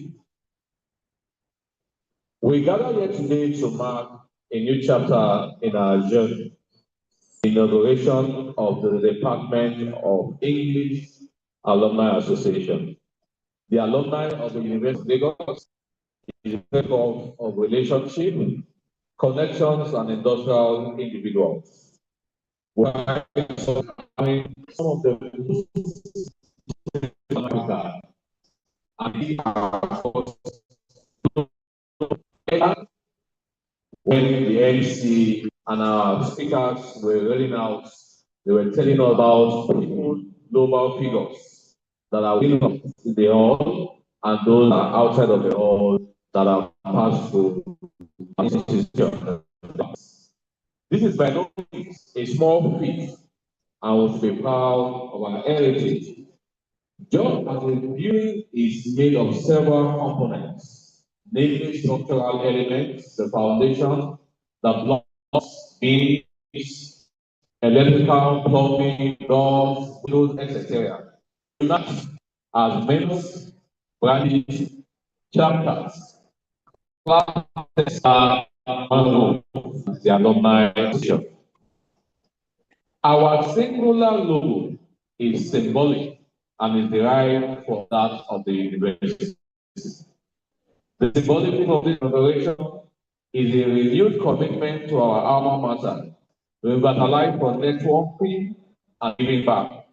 We gather here today to mark a new chapter in our journey, the inauguration of the Department of English Alumni Association. The alumni of the University of Lagos is a network of relationship, connections, and industrial individuals. While some of the Africa and when the MC and our speakers were rolling out, they were telling us about people, global figures that are within the hall and those that are outside of the hall that are passed through this institution. This is by no means a small feat, and we should be proud of our heritage. Just as a building is made of several components, namely structural elements, the foundation, the blocks, beams, electrical, plumbing, doors, windows, etc. Units as members, branches, chapters, classes are the alumni association. Our singular logo is symbolic and is derived from that of the university. The symbolic of this inauguration is a renewed commitment to our alma mater, revitalized for networking and giving back,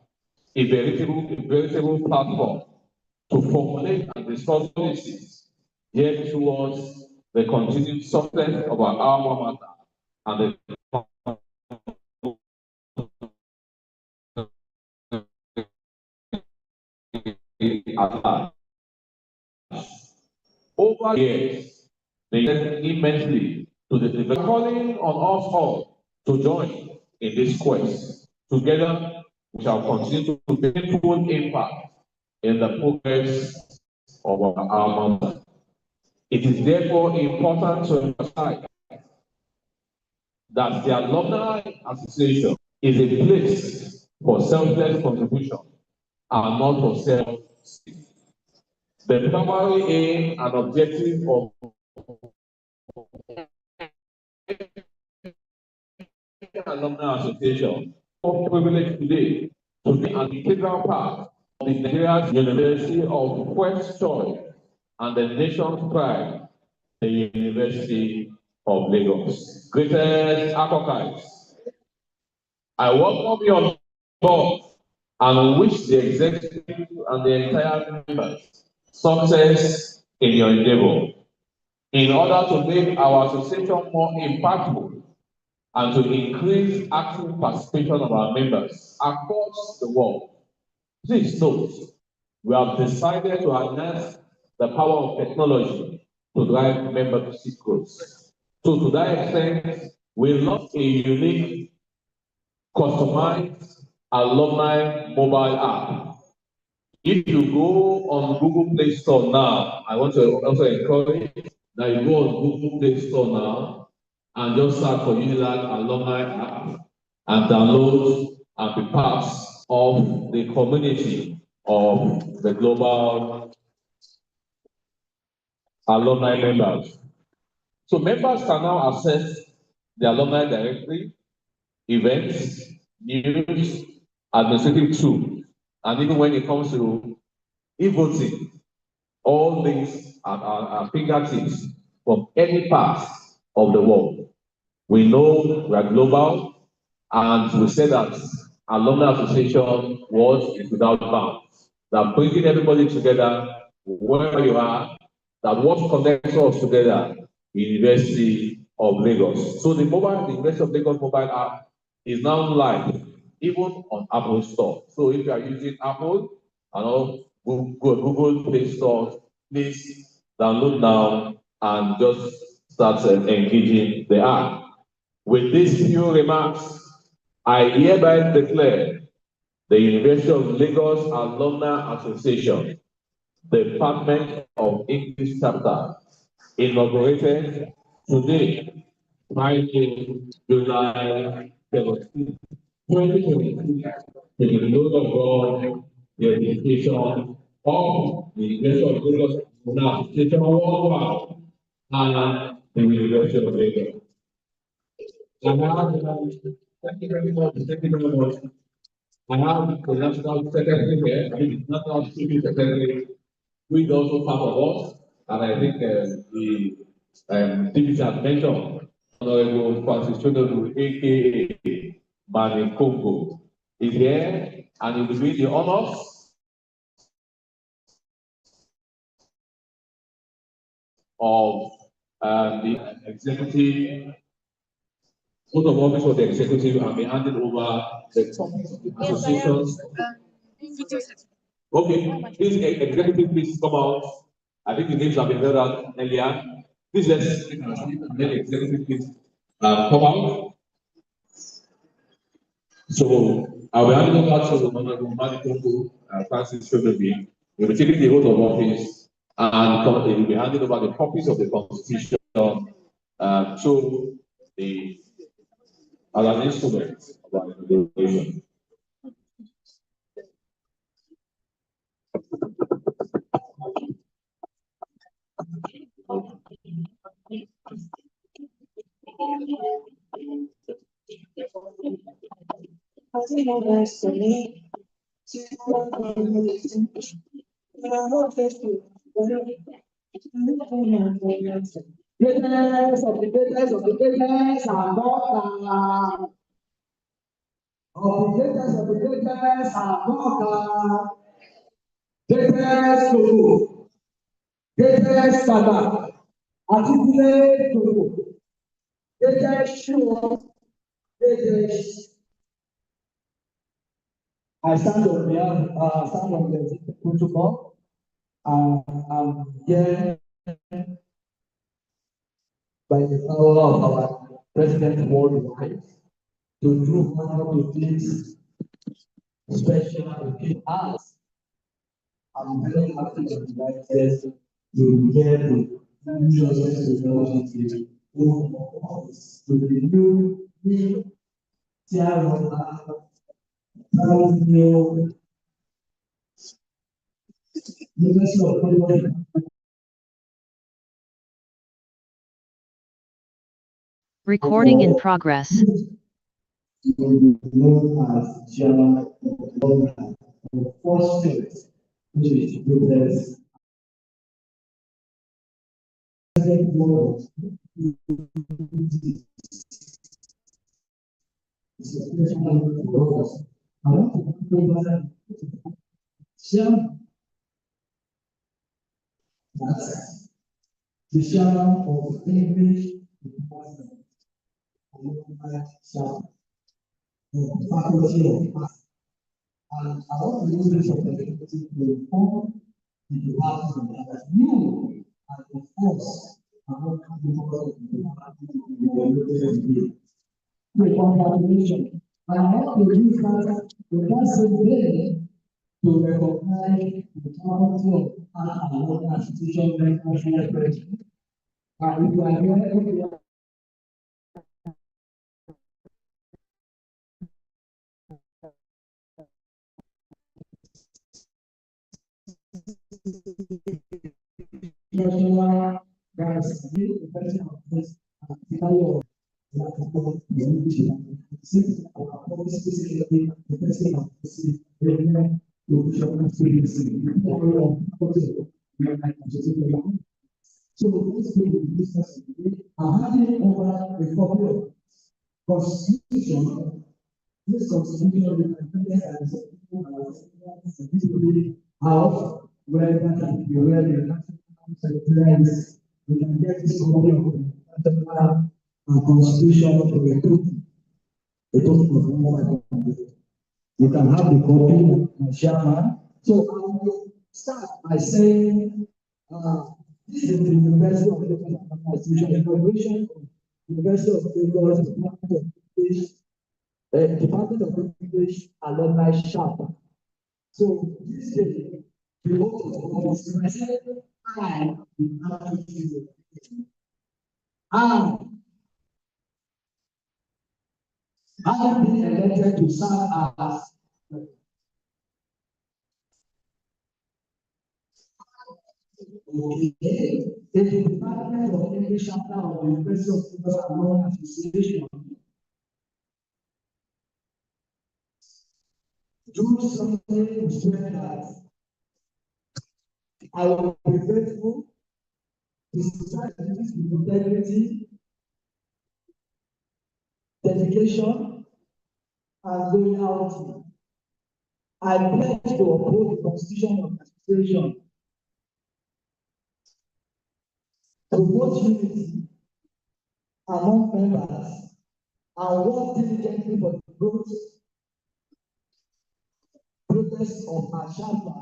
a veritable platform to formulate and discuss policies geared towards the continued success of our alma mater and the over the years, they invested immensely to the development, calling on us all to join in this quest. Together, we shall continue to make meaningful impact in the progress of our alma mater. It is therefore important to emphasize that the Alumni Association is a place for selfless contribution and not for self-seeking. The primary aim and objective of the Alumni Association is privileged today to be an integral part of the Nigeria's University of First Choice and the nation's pride, the University of Lagos. Greatest archives, I welcome you on board and wish the executive and the entire members success in your endeavor. In order to make our association more impactful and to increase active participation of our members across the world, please note, we have decided to harness the power of technology to drive membership growth. So to that extent, we launched a unique, customized alumni mobile app. If you go on Google Play Store now, I want to also encourage that you go on Google Play Store now and just search for UDEA Alumni app and download and be part of the community of the global alumni members. So members can now access the alumni directory, events, news, administrative tools, and even when it comes to e-voting, all things are fingertips from any part of the world. We know we are global, and we say that Alumni Association was is without bounds. That bringing everybody together, wherever you are, that what connects us together, University of Lagos. So the University of Lagos mobile app is now live, even on Apple Store. So if you are using Apple and all Google Play Store, please download now and just start engaging the app. With these few remarks, I hereby declare the University of Lagos Alumni Association, Department of English Chapter, inaugurated today, Friday, July 17, 2023, to the glory of God, the education of the University of Lagos Alumni Association worldwide and the University of Lagos. Thank you very much. Thank you very much. I have the National Secretary here, the National Civil Secretary, who is also part of us, and I think the deputy has mentioned, Honorable Francis Chododu, aka Mani Congo, is here, and he will be doing the honors of the executive. Both of office of the executive and be handed over the associations. Okay, please, executive, please come out. I think the names have been read out earlier. Please let's let the executive please come out. So I will hand over to Honorable Manikongo Francis Shodobi. We will be taking the oath of office and he will be handing over the copies of the Constitution to the as an instrument of our inauguration. Greatness of the greatness of the greatness are God. Of the greatness of the greatness are God. Greatness to greatness Baba. Articulate to greatness sure. Greatness. I stand on the protocol. I'm here by the power of our President worldwide to do honor to this special occasion. I'm very happy to invite us to get to the new Recording in progress. Known as Chairman of the first state, which is the the chairman of English department, faculty of math. And I want to use this opportunity to inform the department that you are the force among people of the department. Congratulations. And I want to use that same day to recognize the quality of our institution and national president. And if you are here, so let's do the business. I'm handing over a copy of Constitution. This Constitution is out where that can be read in secretaries, we can get this copy of the constitution for the token. The token of one. You can have the copy, my chairman. So I will start by saying, this is the University of Lagos Constitution, inauguration of University of Lagos Department of English Alumni Chapter. So this day, the vote of myself, I have been elected to serve as the Department of English Chapter of the University of Lagos Alumni Association. Do something to swear that I will be faithful, discharge duties with integrity, dedication, and loyalty. I pledge to uphold the Constitution of the Association, promote unity among members, and work diligently for the growth, progress of our chapter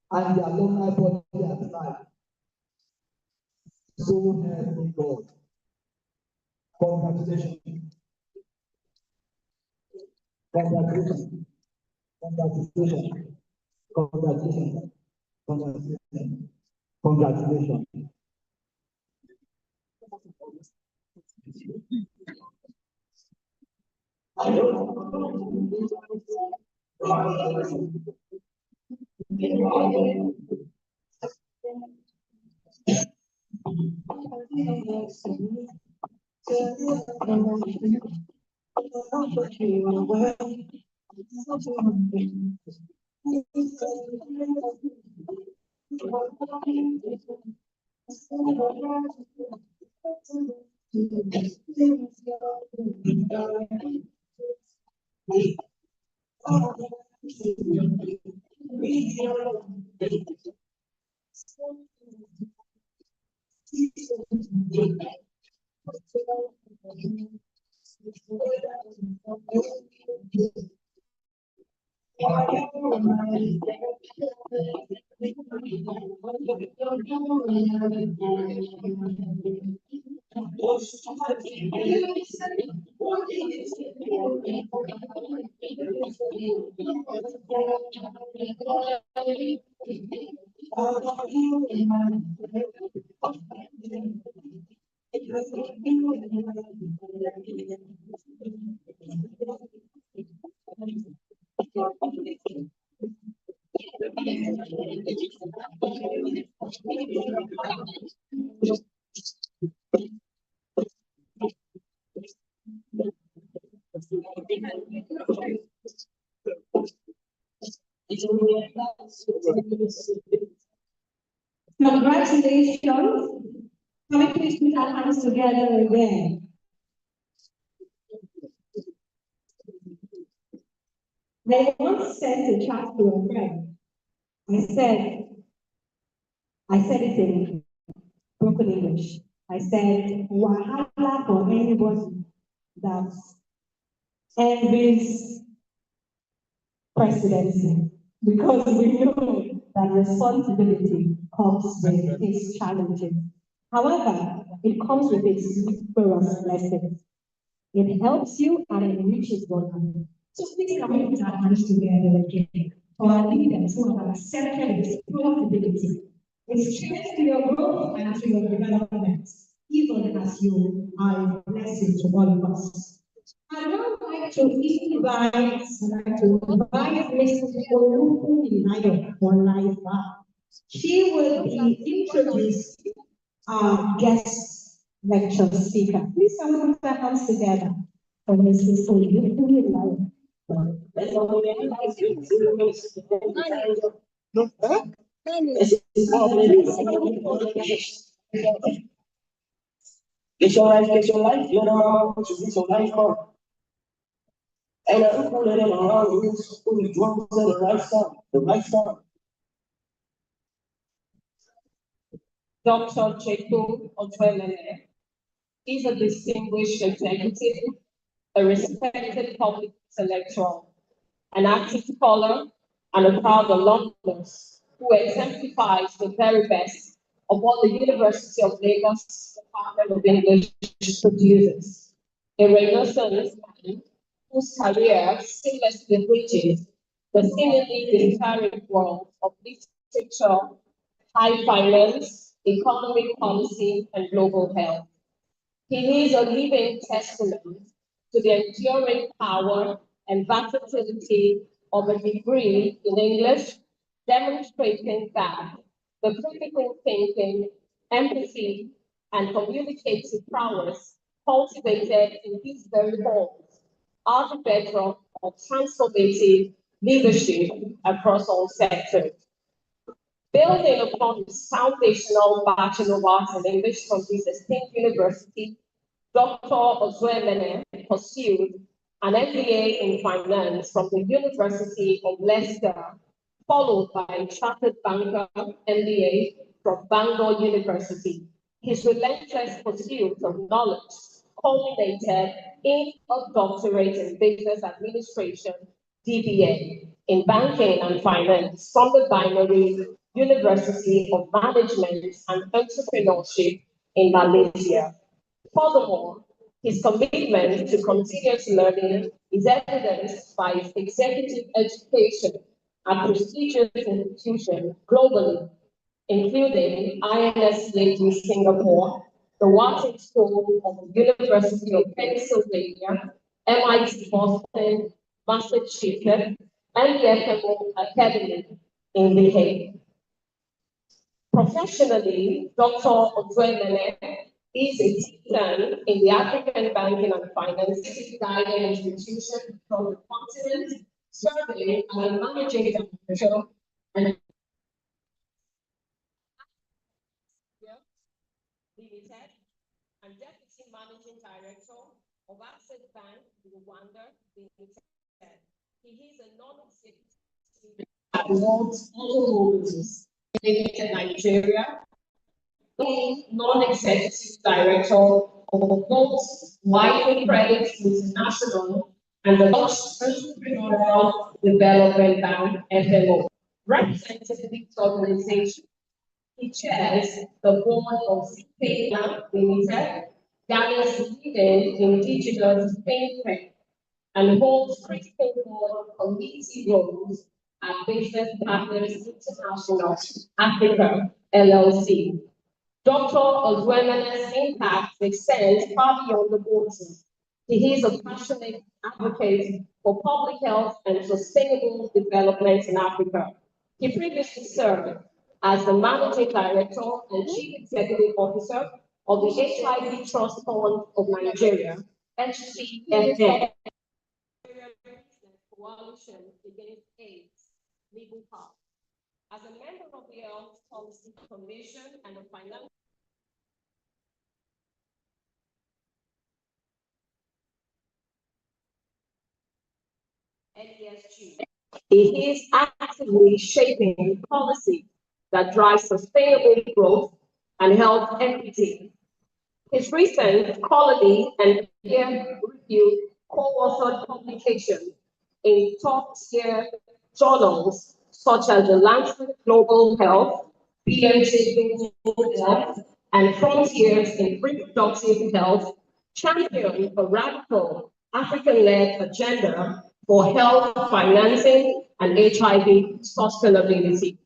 and the alumni body at large. So help me God. Congratulations. Congratulations. Congratulations. Congratulations. Congratulations. Congratulations. Congratulations. Can we please put our hands together again? I once sent a chat to a friend. I said it in broken English. I said, Wahala for anybody that envies presidency, because we know that responsibility comes with its challenges. However, it comes with its numerous blessings. It helps you and it enriches your life. So please can we put our hands together again for our leaders who have accepted responsibility. It's strength to your growth and to your development, even as you are a blessing to all of us. I'd now like to invite Mrs. Olufunmilayo on live. She will be introducing our guest lecture speaker. Please come and put our hands together for Mrs. Olufunmilayo. Get your life, you know, to get your life on. And I'm pulling in around who's drums in the right song, Dr. Jacob Odwelele is a distinguished executive, a respected public intellectual, an active scholar, and a proud alumnus who exemplifies the very best of what the University of Lagos Department of English produces. A Renaissance man whose career seamlessly bridges the seemingly disparate world of literature, high finance, economic policy, and global health. He is a living testament to the enduring power and versatility of a degree in English, demonstrating that the critical thinking, empathy, and communicative prowess cultivated in these very halls are the bedrock of transformative leadership across all sectors. Building upon his foundational Bachelor of Arts in English from this esteemed university, Dr. Ozuemene pursued an MBA in finance from the University of Leicester, followed by a chartered banker MBA from Bangor University. His relentless pursuit of knowledge culminated in a doctorate in business administration, DBA, in banking and finance from the Binary University of Management and Entrepreneurship in Malaysia. Furthermore, his commitment to continuous learning is evidenced by his executive education at prestigious institutions globally, including INSCAD Singapore, the Wharton School of the University of Pennsylvania, MIT Boston, Massachusetts, and the FMO Academy in The Hague. Professionally, Dr. Odwemene is a titan in the African banking and finance guiding institution from the continent, serving as a managing director and Limited and deputy managing director of Access Bank Rwanda Limited. He is a non-executive at Lord's Automobiles Limited Nigeria, non-executive director of both Michael Credit International and the Dutch Entrepreneurial Development Bank (FMO). Representing this organization, he chairs the board of Spain Limited, Ghana's leading indigenous fintech, and holds critical board committee roles at Business Partners International Africa LLC. Dr. Ozuemene's impact extends far beyond the borders. He is a passionate advocate for public health and sustainable development in Africa. He previously served as the Managing Director and Chief Executive Officer of the HIV Trust Fund of Nigeria, HCFN, Coalition Against AIDS, Legal Path. As a member of the Health Policy Commission and the Financial NESG, he is actively shaping policy that drives sustainable growth and health equity. His recent scholarly and peer-reviewed co-authored publications in top-tier journals such as the Lancet Global Health, BMJ Global Health, and Frontiers in Reproductive Health champion a radical African-led agenda for health financing and HIV sustainability.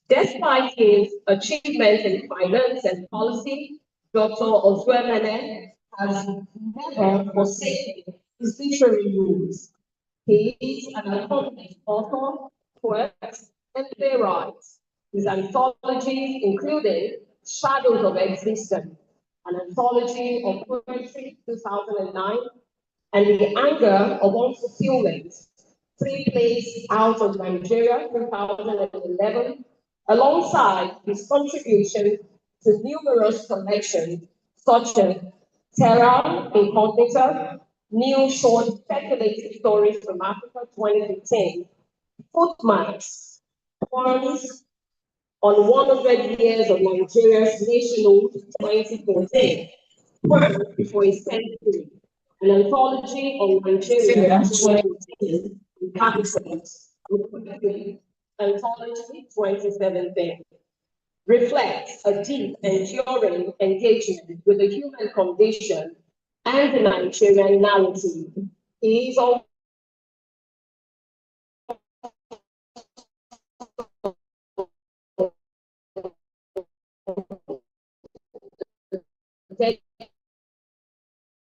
Despite his achievements in finance and policy, Dr. Ozuemene has never forsaken his literary roots. He is an accomplished author, poet, and playwright. His anthologies, including Shadows of Existence, an anthology of poetry 2009, and The Anger of Unfulfillment, 3 plays out of Nigeria 2011, alongside his contribution to numerous collections such as Terra Incognita, New Short Speculative Stories from Africa 2015, Footmarks, Forms, on 100 years of Nigeria's nationhood 2014, for a century, an anthology on Nigeria 2018, anthology 2017, reflects a deep, enduring engagement with the human condition and the Nigerian narrative. He is also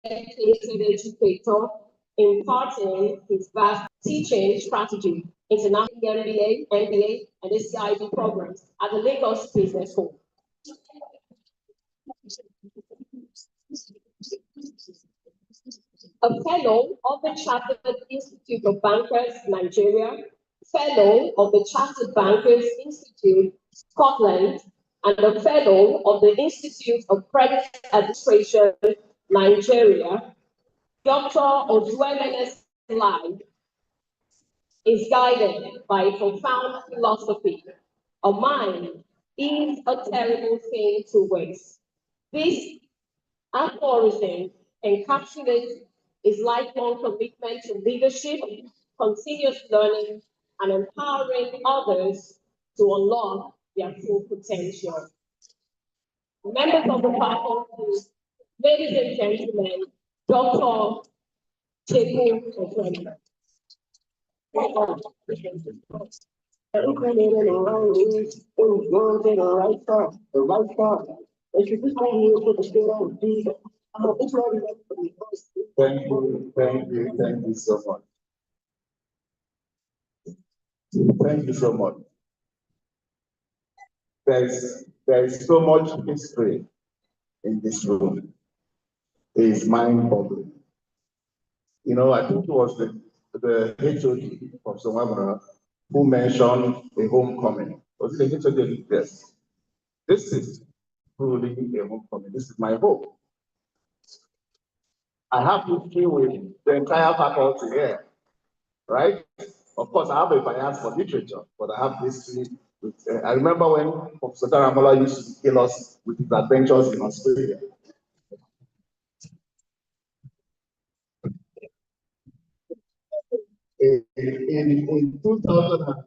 dedicated educator, imparting his vast teaching strategy, international MBA, MBA, and SCIB programs at the Lagos Business School. A fellow of the Chartered Institute of Bankers, Nigeria, fellow of the Chartered Bankers Institute, Scotland, and a fellow of the Institute of Credit Administration, Nigeria, Dr. Ojuemene's life is guided by a profound philosophy. A mind is a terrible thing to waste. This aphorism encapsulates his lifelong commitment to leadership, continuous learning, and empowering others to unlock their full potential. Members of the faculty, ladies and gentlemen, Dr. Cheku Okwemba. Thank you so much. Thank you so much. There is so much history in this room. It is mind-boggling. You know, I think it was the HOD from Somabra who mentioned a homecoming. Was it the HOD? Yes. This is truly a homecoming. This is my home. I have history with the entire faculty here, right? Of course, I have a bias for literature, but I have history with. I remember when Professor Daramola used to kill us with his adventures in Australia. In 2000,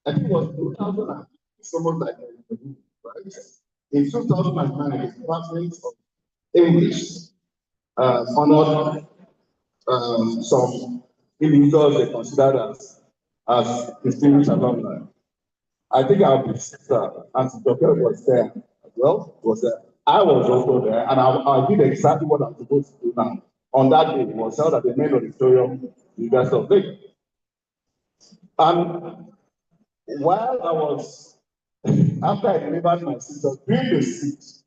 I think it was 2000, someone like right? In 2009, the Department of English honored some individuals they considered as distinguished alumni. I think our big sister, Auntie Dr. was there as well. Was there. I was also there, and I did exactly what I'm supposed to do now. On that day, it was held at the main auditorium, University of Lagos. And while I was, after I delivered my sister, during the speech,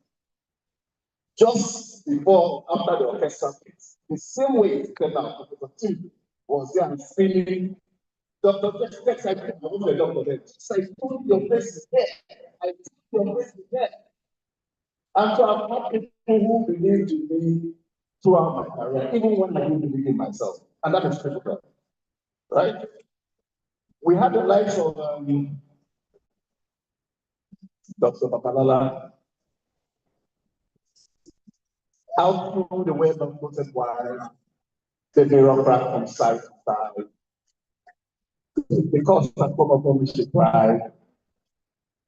just before, after the orchestra piece, the same way it came out, Professor Tim was there and singing, Dr. Tex, I think I was the doctor there. So I told your place is there. I told your place is there. And so I've had people who believed in me throughout my career, even when I didn't believe in myself. And that is critical. Right? We had the likes of Dr. Papalala, out through the way of quoted why the bureaucrat from side to side. Because that come upon me, she cried.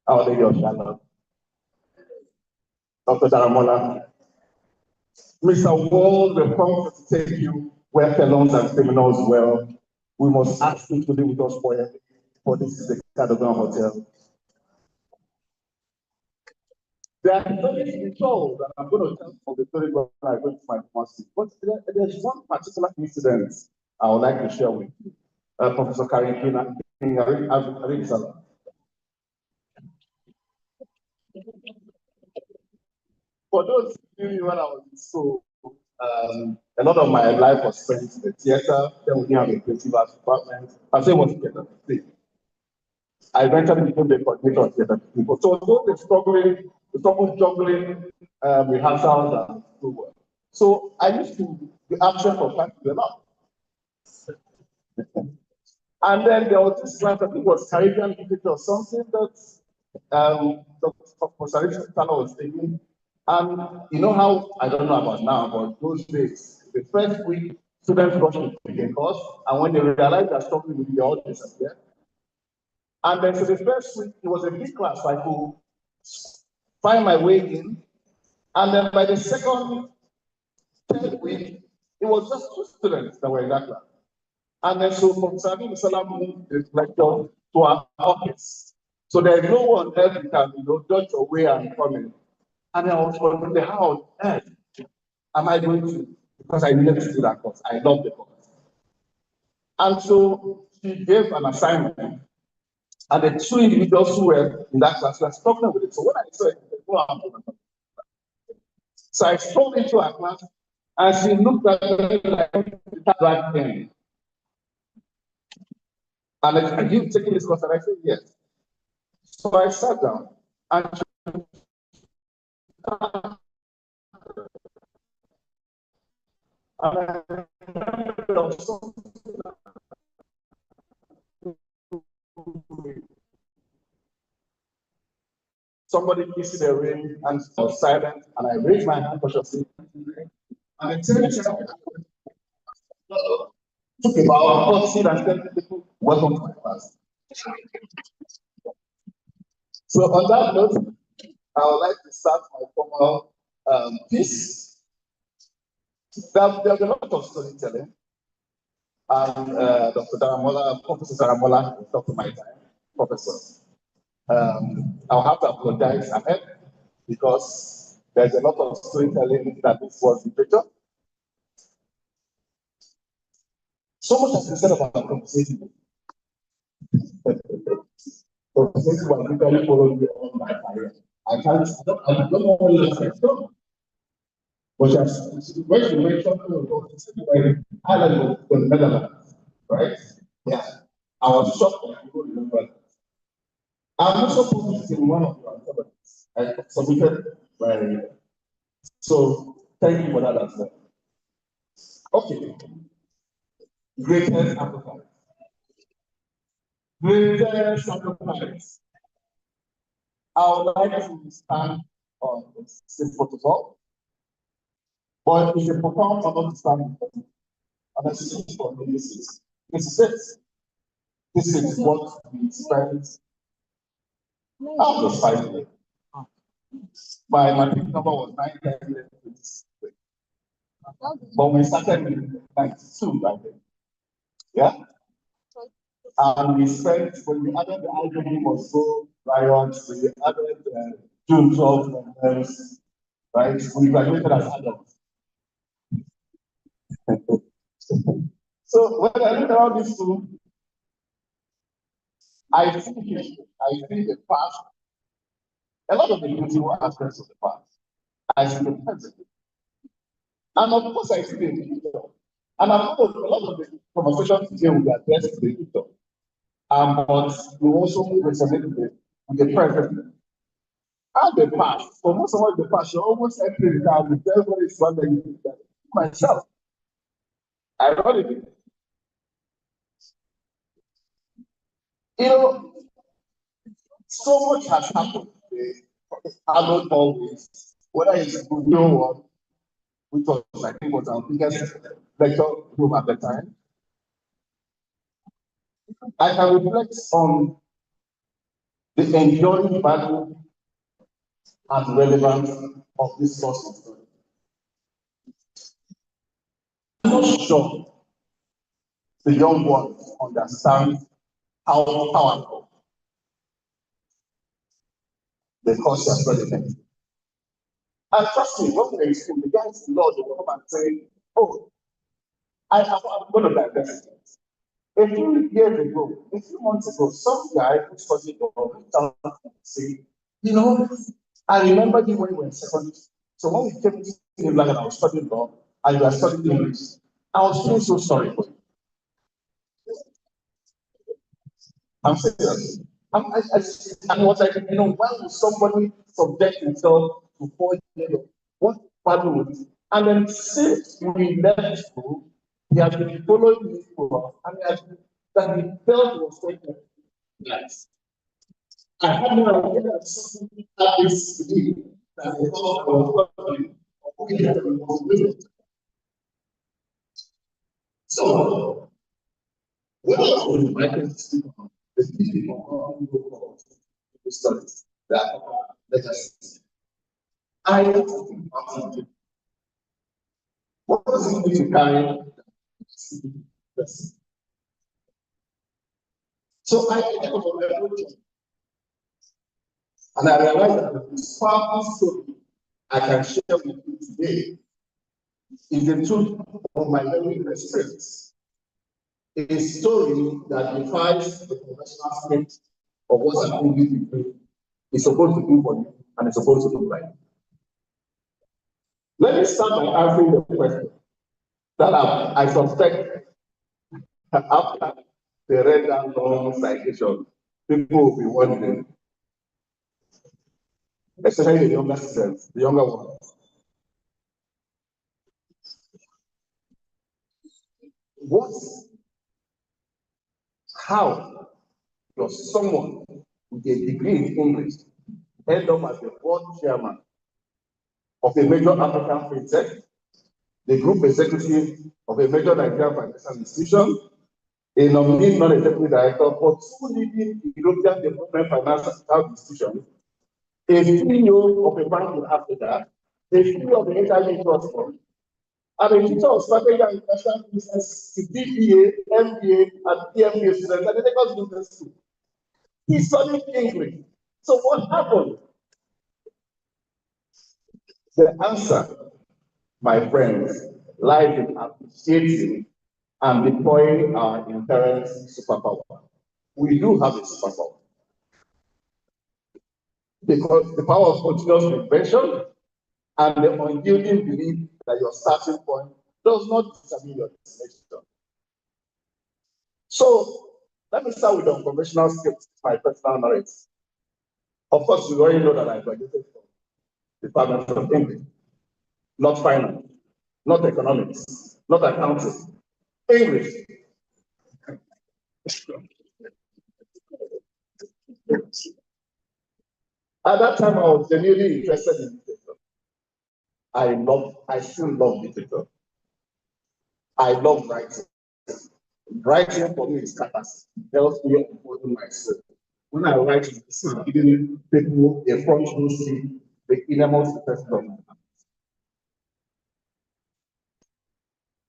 Our Lady of Shalom. Dr. Daramola. Mr. Wall, the prompt to take you where felons and criminals well. We must ask you to live with us for this is the Cadogan Hotel. There are stories to be told, and I'm going to tell from the story when I go to my master. But there's one particular incident I would like to share with you. Professor Karikina, for those who knew when I was in school, a lot of my life was spent in the theater. Then we didn't have a creative arts department. I say what theater. I eventually became the coordinator of theater people. So those are struggling, juggling rehearsals and schoolwork. So I used to be absent from time to a lot. And then there was this grant that it was Caribbean literature or something that Dr. Richie was thinking, you know how, I don't know about now, but those days, the first week, students rush to take a course, and when they realize they're struggling with the all disappear. And then for the first week, it was a big class, I could find my way in. And then by the second, third week, it was just 2 students that were in that class. And then so from Sami Salam moved the lecture to our office. So there's no one else who can, dodge your way and come in. And I was wondering how on earth am I going to, because I needed to do that course. I love the course. And so she gave an assignment. And the 2 individuals who were in that class were struggling with it. So when I saw it, so I strolled into her class and she looked at me like that thing. And are you taking this course? And I said, yes. So I sat down and somebody kissed the ring and was silent, and I raised my hand cautiously. And the teacher took about 4 seats and said, "People, welcome to my class." So on that note, I would like to start my formal piece. There's a lot of storytelling, and Dr. Daramola, Professor Daramola, will talk to my time, professor. I'll have to apologize ahead because there's a lot of storytelling that this was literature. So much has been said about conversation. Conversation was literally following me all my career. I don't know what else I've done. But when you mentioned Ireland was the Netherlands, right? Yeah. I was shocked that people remember that. I'm also posted in one of your activities. I submitted my. So thank you for that as well. Okay. Greatest sacrifice. Greatest sacrifice. I would like to stand on the same protocol, but it's a profound honor to stand in front of you. And I see for me, this is it. This is what we spent after 5 years. My matric number was 910. But we started in 92 back then. Yeah? And we spent, when we added the IBM Moscow riots, we added June 12 members, right? We graduated as adults. So when I look around this room, I see the past, a lot of the beautiful aspects of the past. I see the present. And of course, I see the future. And a lot of the conversations today will be addressed to the future. But we also resonate with the present. And the past. For most of us, the past, you're almost entering it out with everybody's wondering myself. Ironically. So much has happened today. Hallowed always, whether it's good one, which was, I think, was our biggest lecture room at the time. I can reflect on the enduring value and relevance of this source of story. I'm not sure the young ones understand how powerful the course has relevant. And trust me, when we're in school, the guys in law, they will come and say, "Oh, I'm going to divest it." A few years ago, a few months ago, some guy who studied law reached out and said, I remember you when we were in secondary school. So when we came to England and I was studying law, and you were studying English, I was feeling so sorry for you. I'm serious. And what I think, why would somebody subject himself to 4 years of what value would it? And then since we left school, he has been following me for, and he has been, that he felt was taking. Yes. I had no idea that something had this belief that the cause I was working or was women. So, when I was invited to speak on the teaching of people studies that let us, I had to think about something. What does it mean to carry this? So I thought about everything. And I realized that this powerful story I can share with you today is the truth of my very experience. A story that defies the conventional script of what an English degree is supposed to do for you and is supposed to look like. Let me start by answering the question that I suspect after the read down long citation, people will be wondering, especially the younger students, the younger ones. How does someone with a degree in English end up as the board chairman of a major African fintech, the group executive of a major Nigerian financial institution, a nominee non-executive director for two leading European development financial institutions, a CEO of a bank in Africa, a CEO of the HIV Trust Fund, and a teacher of strategy and international business to BBA, MBA, and PMBA students at the Lagos Business School. He studied English. So what happened? The answer, my friends, lies in appreciating and deploying our inherent superpower. We do have a superpower. Because the power of continuous invention and the unyielding belief that your starting point does not determine your destination. So let me start with the unconventional skills, my personal knowledge. Of course, you already know that I graduated from the Department of English, not finance, not economics, not accounting, English. At that time, I was genuinely interested in literature. I still love literature. I love writing. Writing for me is catharsis. It helps me unfold myself. When I write, it's giving people a front row seat, the innermost person of my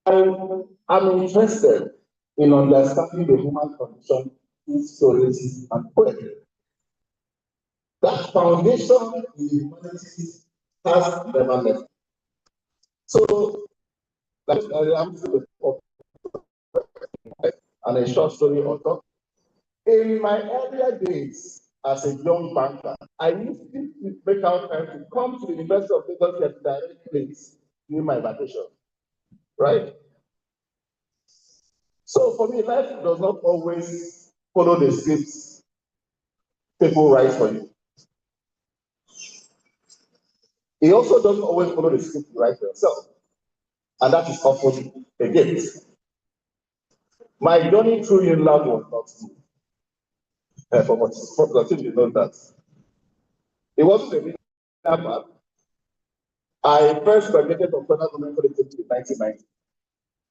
heart. I'm interested in understanding the human condition through stories and poetry. That foundation in the humanities has never left. So, I'm and a short story author. In my earlier days as a young banker, I used to make out time to come to the University of Lagos at the direct place during my vacation, right? So for me, life does not always follow the scripts people write for you. It also doesn't always follow the script you write for yourself. And that is often a gift. My journey through UNILAG was not smooth. For the you know that. It wasn't a big path. I first graduated from federal government college in 1990.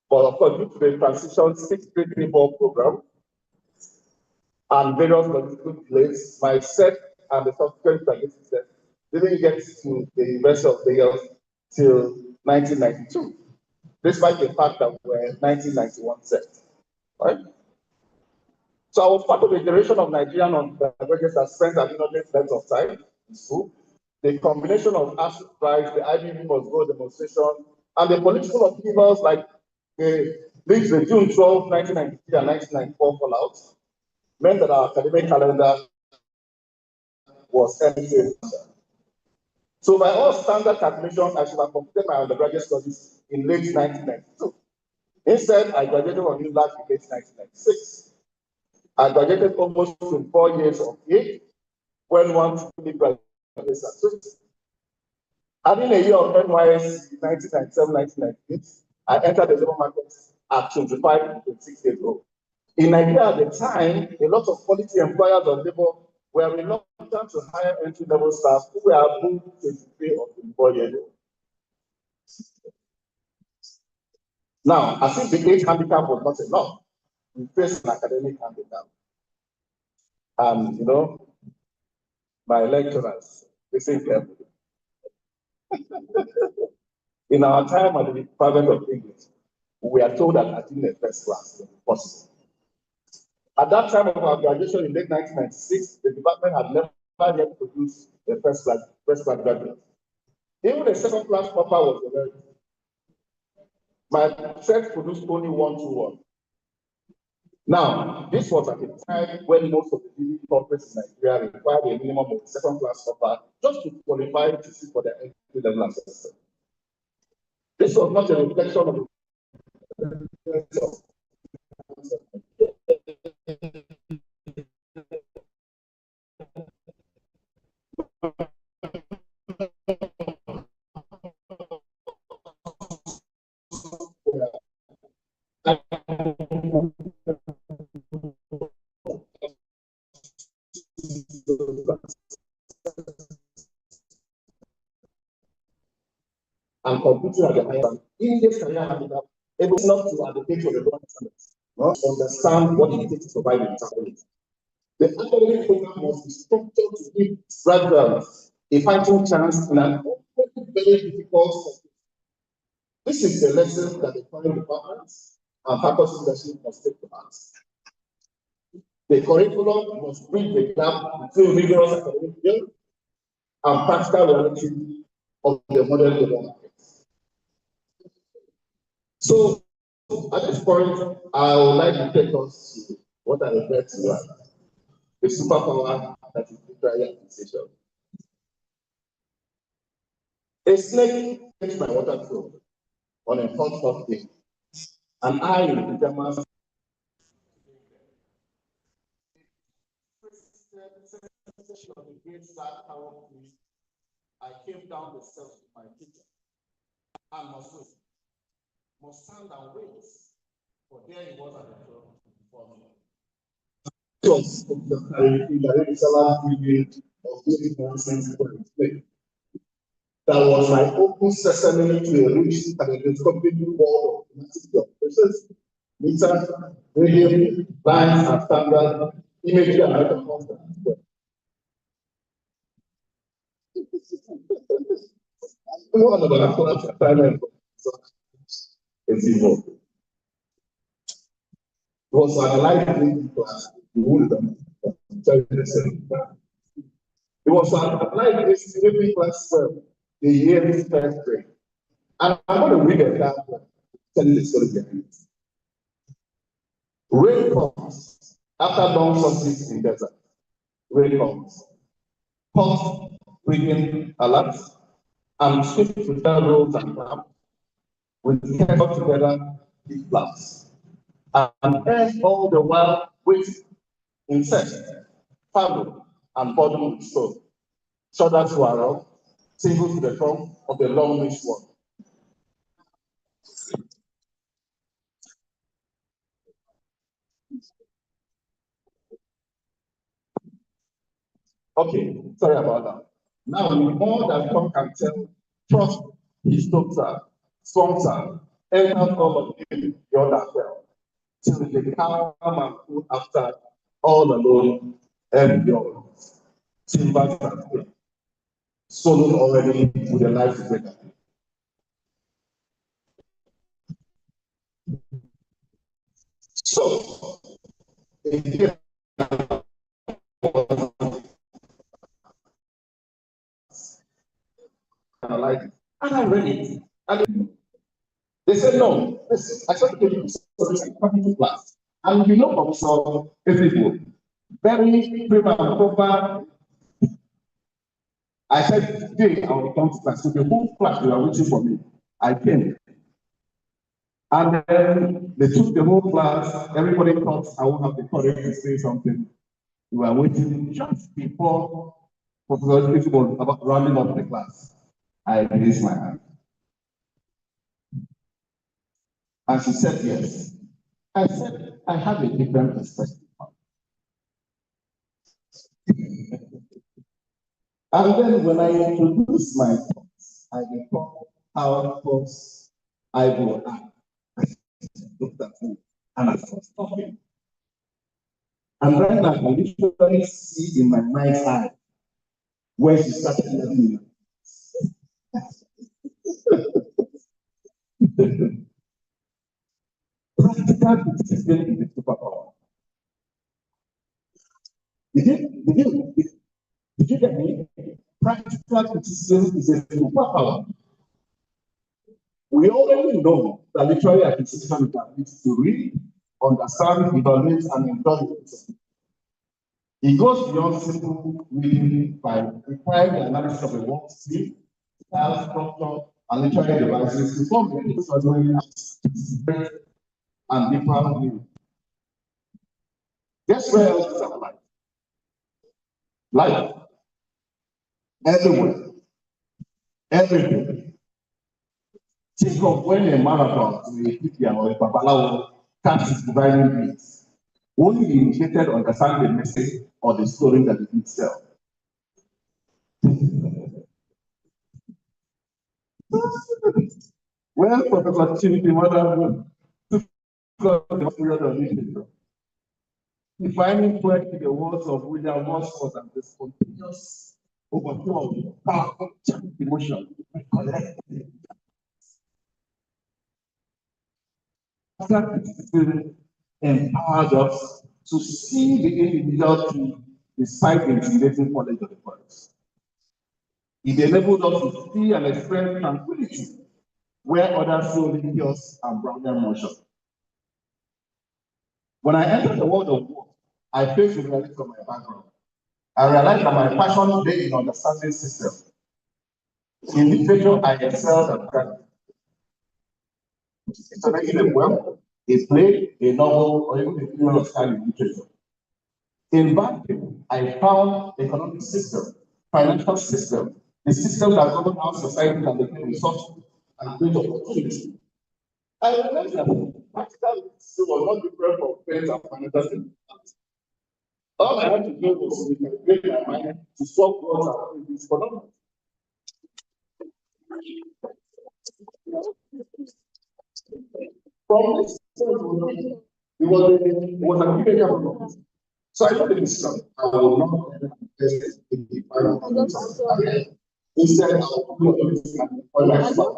But of course, due to the transition 6334 program and various logistical delays, my set and the subsequent graduate set didn't get to the University of Lagos till 1992, despite the fact that we were 1991 set. Right? So I was part of a generation of Nigerian undergraduates that spent an inordinate length of time in school. The combination of acid strikes, the IBB must go demonstration, and the political upheavals like the June 12, 1993 and 1994 fallout meant that our academic calendar was empty. So by all standard calculations, I should have completed my undergraduate studies in late 1992. Instead, I graduated from UNILAG in late 1996. I graduated almost in 4 years of age when one fully graduates at 20. Having a year of NYS in 1997, 1998, I entered the labor market at 25 to 26 years old. In Nigeria at the time, a lot of quality employers of labor we are reluctant to hire entry-level staff who are above 23 or 24 years old. Now, as if the age handicap was not enough, we face an academic handicap. And, you know, my lecturers, listen carefully. In our time at the Department of English, we are told that attaining a first class was possible. At that time of our graduation in late 1996, the department had never yet produced a first class graduate. Even a second class upper was a rarity. My set produced only 121. Now, this was at a time when most of the leading corporates in Nigeria required a minimum of second class upper just to qualify to sit for their entry-level assessment. This was not a reflection of and computing at the higher level. In this career handicap, able not to advocate for the wrong standards, not understand what it takes to survive in family. The academic program must be structured to give graduates a fighting chance in an very difficult subject. This is the lesson that the current departments and faculty leadership must take to heart. The curriculum must bridge the gap between rigorous academic skill and practical reality of the modern labor market. So, at this point, I would like to take us to what I refer to as the superpower that is literary appreciation. A snake takes my water flow on a hot day, and I, in pajamas, of the great dark tower priest, I came down the steps with my teacher and must stand and wait, for there he was at the throne before me. It was that was my open sesame to a rich and discovery world of massive operations, meters, radio, lines, and standard imagery and other content. No other assignment is involved. It was an aligned class. It was an applied history class the year's first grade. And I'm going to read it down, tell you the story behind it. Rain comes after long subsidies in desert. Rain comes. Hot, bringing alerts, and swift return roads and clouds. With head up together, it flaps. And earth all the while with incest, famine, and burden with stone. Shoulders to our rock, single to the trunk of the long-wished one. Okay, sorry about that. Now, more than one can tell, trust his doctor, sponsor, enter all of you, the other well, till the calm and cool after all alone and yours. Silver and solo already with a life together. So, and I read it. And they said, no, listen, I said, okay, you coming to class. And you know, also, everyone, very prim and proper. I said, today I will come to class. So the whole class, they were waiting for me. I came. And then they took the whole class. Everybody thought I won't have the courage to say something. We were waiting just before Professor Richie was about rounding up the class. I raised my hand. And she said, yes. I said, I have a different perspective. And then when I introduce my thoughts, I report how thoughts I will act. Looked at me and I was talking. And right now, I literally see in my mind's eye where she started loving me. Practical criticism is a superpower. Did you get me? Practical criticism is a superpower. We already know that literary acquisition is to read, understand, evaluate, and enjoy it. It goes beyond simple reading by requiring the analysis of a work style, structure, and literary devices to form the extraordinary and deeper view. Guess where else is applied? Life. Everywhere. Everything. Think of when a marathon, a Pythia or a Babalawo catches his dividing beats. Only the initiated understand the message or the story that it itself. Well, Professor Chiniki, Madam, the period of literature. Defining poetry the words of William Wordsworth and the spontaneous overflow of powerful emotion. That empowers us to see the individual through despite the intimidating knowledge of the poets. It enabled us to see and experience tranquility where others saw the chaos and Brownian motion. When I entered the world of work, I faced with reality from my background. I realized that my passion lay in understanding systems. In literature, I excelled at that. It's making a well, a play, a novel, or even a period of time in literature. In banking, I found economic system, financial system, the system that govern our society and the resources and great opportunity. I realized that practical system was not different from friends and financial systems. All I had to do was to make my mind to solve what in this phenomenon. From this, it was an immediate. So I know the system. I will not invest in the final. Instead, I will do everything on my spot.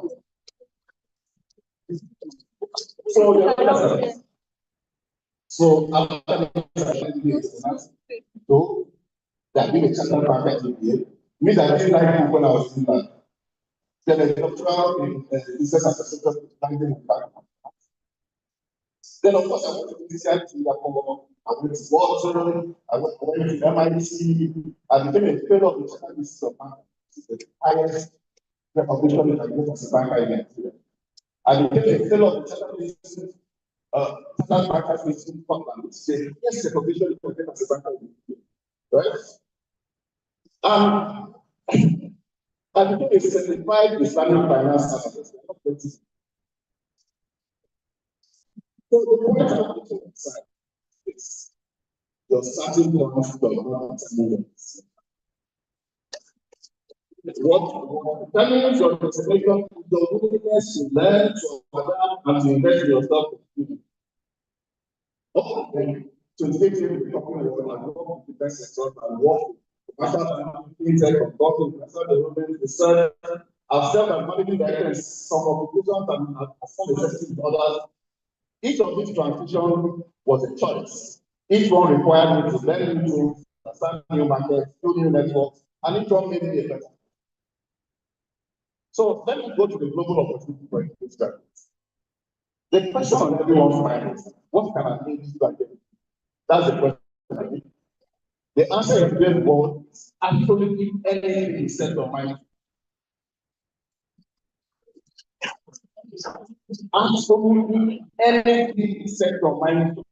So after so that being a chapter perfect in means I didn't like people when I was doing that. Then a doctoral in business association landing in fact. Then of course I went to this Singapore, I went to Walter, I went to MIT, I became a fellow of the China Business of Bank, the highest recognition in the as a banker in Nigeria. I became a fellow of the China Business Standard Bankers Institute in Scotland, which is the highest recognition you can get as a banker in Nigeria. Right? I became a certified Islamic finance analyst. So the point I'm looking at is your starting point for your movements. What determines your motivation, your willingness to learn, to adapt, and to invest in yourself. Okay, to take you talking about the best sector and work. After fintech, consulting, development, research, I've served as managing director in some organizations and I've formed executive with others. Each of these transitions was a choice. Each one required me to learn new things, understand new markets, build new networks, and each one made me a better. So let me go to the global opportunity for experiment. The question on everyone's mind is, what can I make you again? That's the question. The answer in today's world is absolutely anything you set your mind to. Absolutely anything you set your mind to.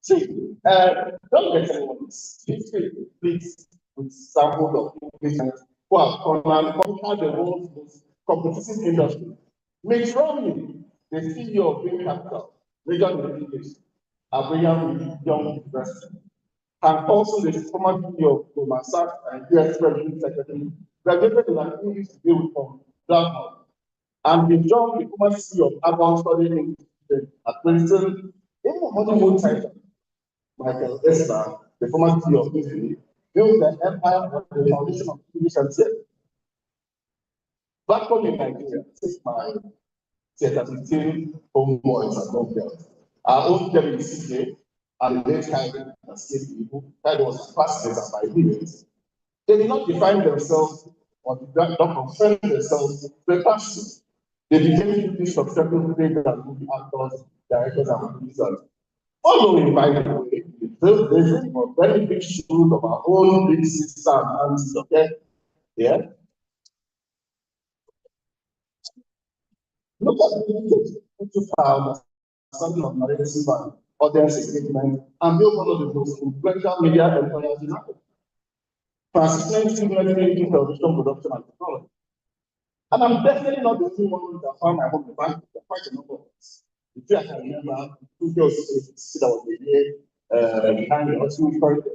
See, don't get anyone. Please, with samples of English who have conquered the world's most competitive industry. Mitt Romney, the CEO of Green Capital, major in English, at Brigham Young University. and also the former VP of Goldman Sachs and US Treasury Secretary, graduated in an English degree from Dartmouth, and he joined the former CEO of Avon Study at Princeton. In the honeymoon title, Michael Esper, the former CEO of UDEA, built the empire on the foundation of English and theater. Back home in Nigeria, this is my theater 15 homeboys and homegirls. Our own Kevin CJ and the late Kyle and Steve Ibu, Kyle was classmates and my roommates. They did not define themselves or did not confirm themselves to a passion. They became English successful theater and movie actors, directors, and producers. Following, by the way, the very big shoes of our own big sister and aunts, okay? Yeah? Look at the something of narrative and audience engagement, and build one of the most influential media empires in Africa. Transitioning seamlessly into television production and technology. And I'm definitely not the only one that found my home in bank. There are quite a number of us. The three I can remember, two girls that was the year behind the two both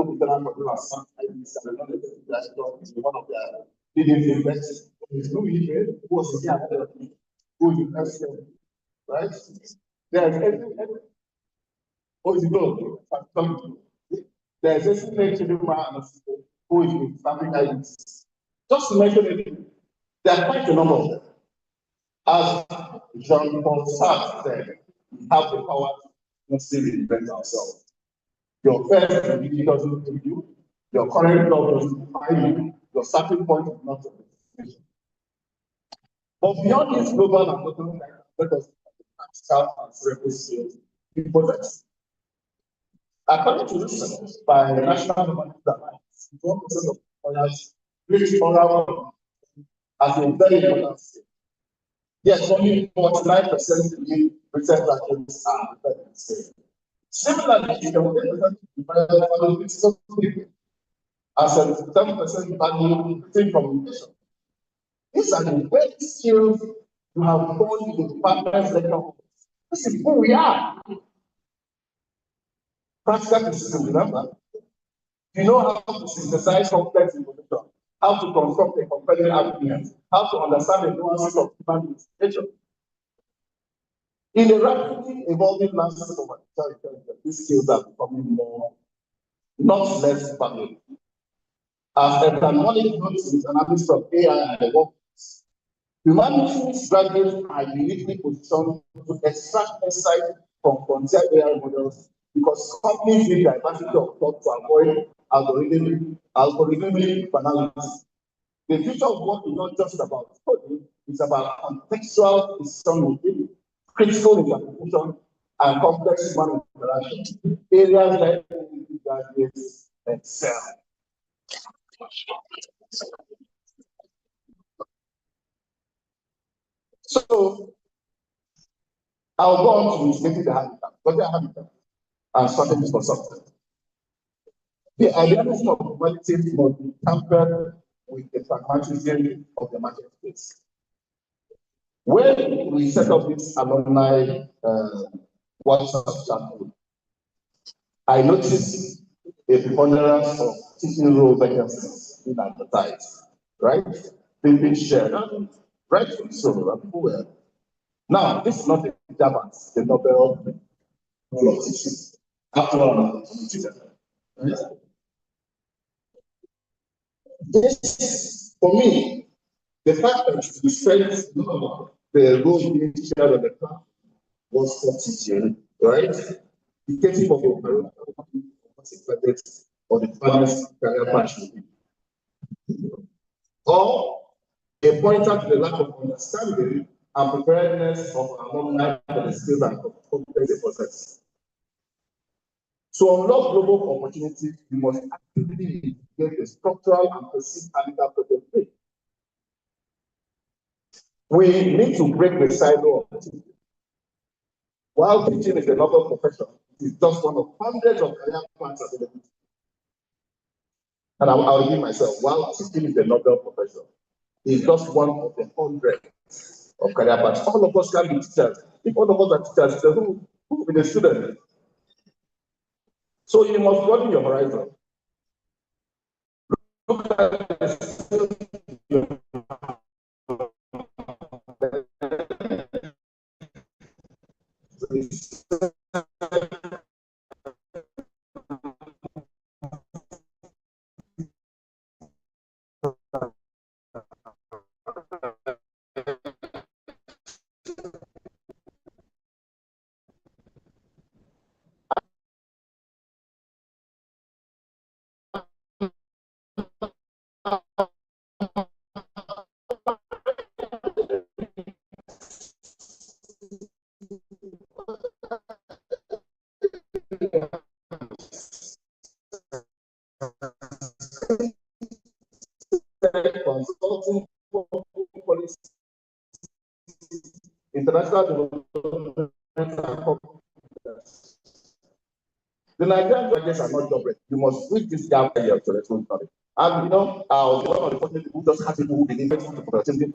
internal producers, and one of their leading investors. Who was here, who is the right? There's there's a signature man who is with family guidance. Just to mention it, there are quite a number of them. As Jean-Paul Sartre said, we have the power to constantly invent ourselves. Your first degree doesn't do you, your current job doesn't define you, your starting point is not a destination. But beyond this global and local, let us practical and cerebral skills we possess. According to research by the National Humanity Alliance, 1% of employers reach oral as a very important skill. Yes, only 49% believe recent graduates are very safe. Similarly, you can value critical thinking as 7% value written communication. These are the very skills you have gone in the department's lecture. This is who we are. Practical criticism, remember? You know how to synthesize complex information, how to construct a compelling argument, how to understand the nuances of human investigation. In a rapidly evolving landscape of artificial intelligence, these skills are becoming more, not less valuable. As epidemiology notes with analysis of AI and the workforce, humanities graduates are uniquely positioned to extract insight from frontier AI models because companies need diversity of thought to avoid algorithmic banality. The future of work is not just about coding, it's about contextual decision making, critical interpretation, and complex human interaction. Areas where graduates excel. So, I'll go on to restating the handicap, but they are handicap and strategies for success. The idealism of humanity must be tempered with the pragmatism of the marketplace. When we set up this alumni WhatsApp channel, I noticed a preponderance of teaching role vacancies in advertised, right? They've been shared, rightfully so, people were. Now, this is not a Javas, the Nobel of teaching. After all, right? This, for me, the fact that we spent the role being shared on the platform was for teaching, right? Getting of a career or the father's career passion. Or a pointer to the lack of understanding and preparedness of alumni for the skills and competence they possess. To unlock global opportunities, we must actively get the structural and perceived handicap project free. We need to break the silo of teaching. While teaching is a novel profession, it is just one of hundreds of career paths available. And I'll give myself, while teaching is a novel profession, it is just one of the hundreds of career paths. All of us can be teachers. If all of us are teachers, who will be the student? So you must broaden your horizon. Look at the consulting policy, international development. The Nigerian graduates are not job ready. You must bridge this gap here to responsibility. And you know, one of the important people who just have people who believe in productivity.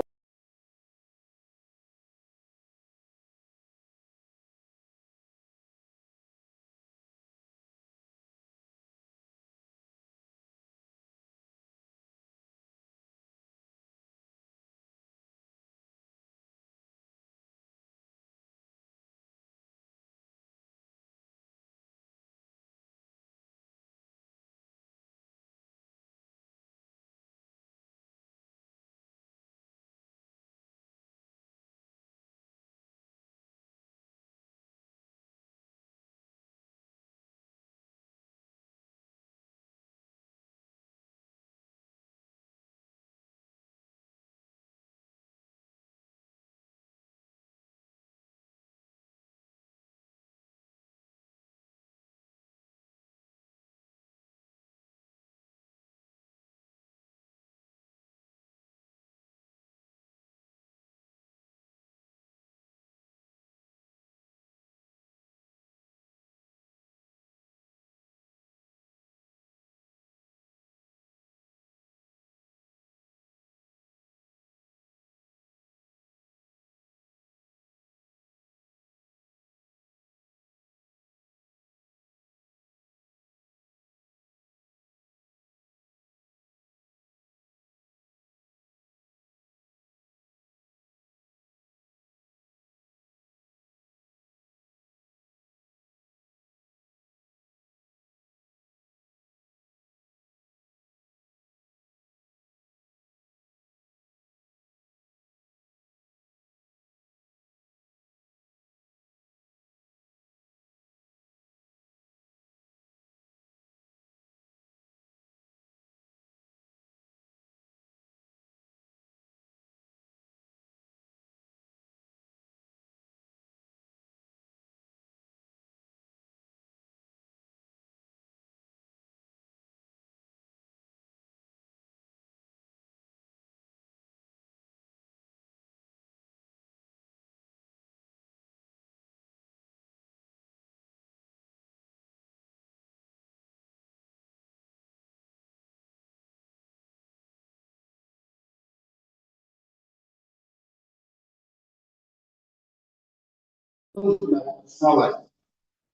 It's not like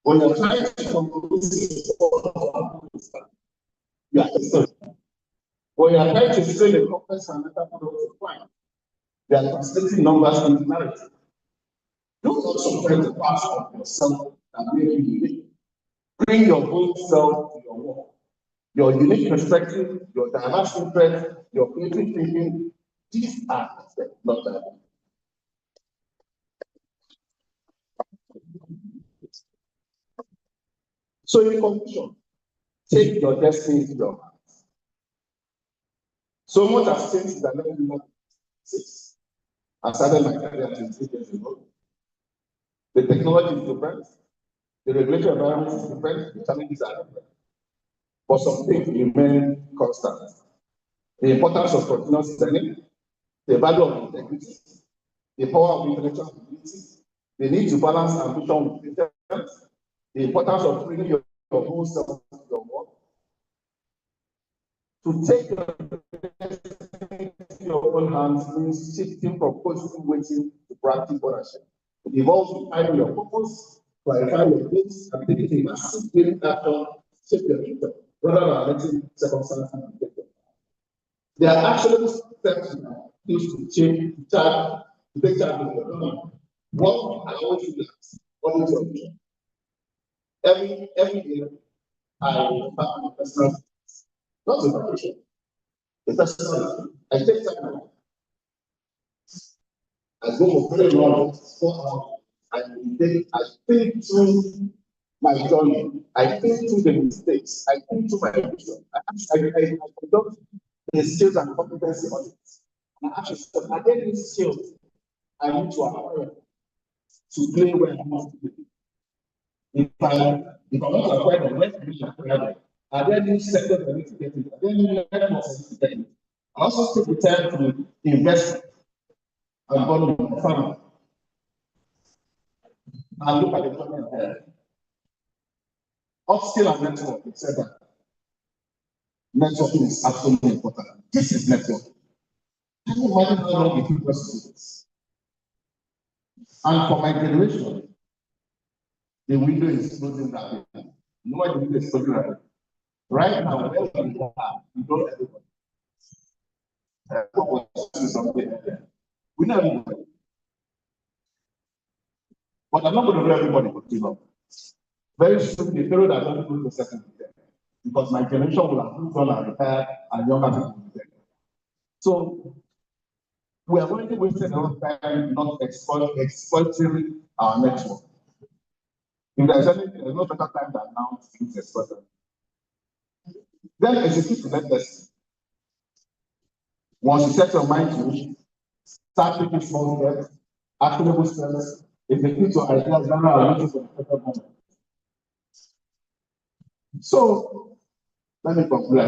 when you're trying to when you're trying to say the complex and metaphorical point, they are translating numbers into narrative. Don't also try to pass on yourself and make you unique. Bring your own self to your work. Your unique perspective, your diverse interest, your creative thinking, these are not that. So in conclusion, take your destiny into your hands. So much has changed that I never I started my career 23 years ago. The technology is different, the regulatory environment is different, the challenges are different. But some things remain constant. The importance of continuous learning, the value of integrity, the power of intellectual ability, the need to balance ambition with intelligence, the importance of bringing your whole self to your work. To take your own hands means shifting from positive waiting to proactive ownership. It involves defining your purpose, clarifying your goals, and taking a massive daily action shape your future rather than letting circumstances dictate your path. There are actually steps now used to change, to take charge of your economy. One, I always do that, only to vision. Every year, I have my personal, not a vacation, a personal, I take time. I go for very long, 4 hours. I think through my journey. I think through the mistakes. I think through my vision. I conduct the skills and competency audits. And I ask myself, are there any skills I need to acquire to play where I want to play? If I want to acquire them, where can I acquire them? Are there any sectors I need to get into? Are there any networks I need to get into? I also take the time to invest and borrow my family. And look at the government there. Upskill and network, etc. Networking is absolutely important. This is networking. Can you imagine how long it took us to do this? And for my generation, the window is closing rapidly. You know why the window is closing rapidly? Right now, where we are, we don't everybody. We know everybody. But I'm not going to do everybody for too long. Very soon, the period I don't do the second year. Because my generation will have moved on and retired, and younger people will be there. So we are already wasting a lot of time not exploiting our network. If there's no better time than now to use exploiting. Then execute the next. Once you set your mind to it, start taking small steps, actionable steps, execute your ideas that are waiting for the better moment. So let me conclude.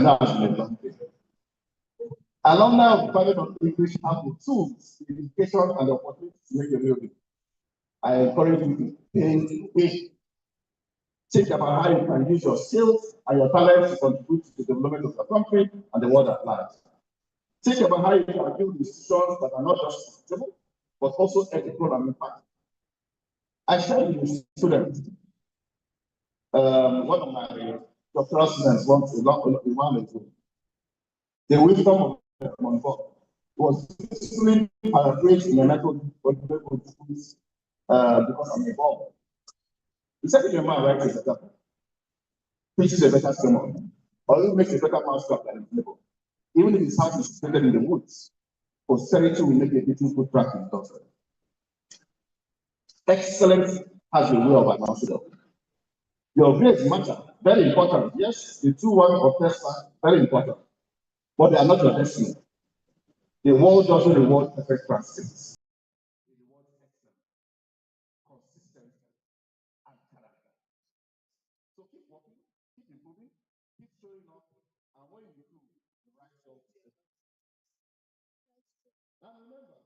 Alumni of Department of English have the tools, the education, and the opportunity to make a real difference. I encourage you to think about how you can use your skills and your talents to contribute to the development of the country and the world at large. Think about how you can build institutions that are not just profitable, but also ethical and impact. I shared with students, one of my doctoral students once a while ago, the wisdom of Monfort was simply paraphrased in a method because I'm involved. He said, if your man writes a better, preaches a better sermon, or even makes a better mousetrap than his neighbor, even if his house is situated in the woods, posterity will make a beautiful track in doctrine. Excellence has a way of announcing it. Your grades matter, very important. Yes, the 2-1 or test very important, but they are not your destiny. The world doesn't reward perfect practices. It rewards excellence, consistency, and character. So keep working, keep improving, keep showing up, and when you do, the right job. And remember,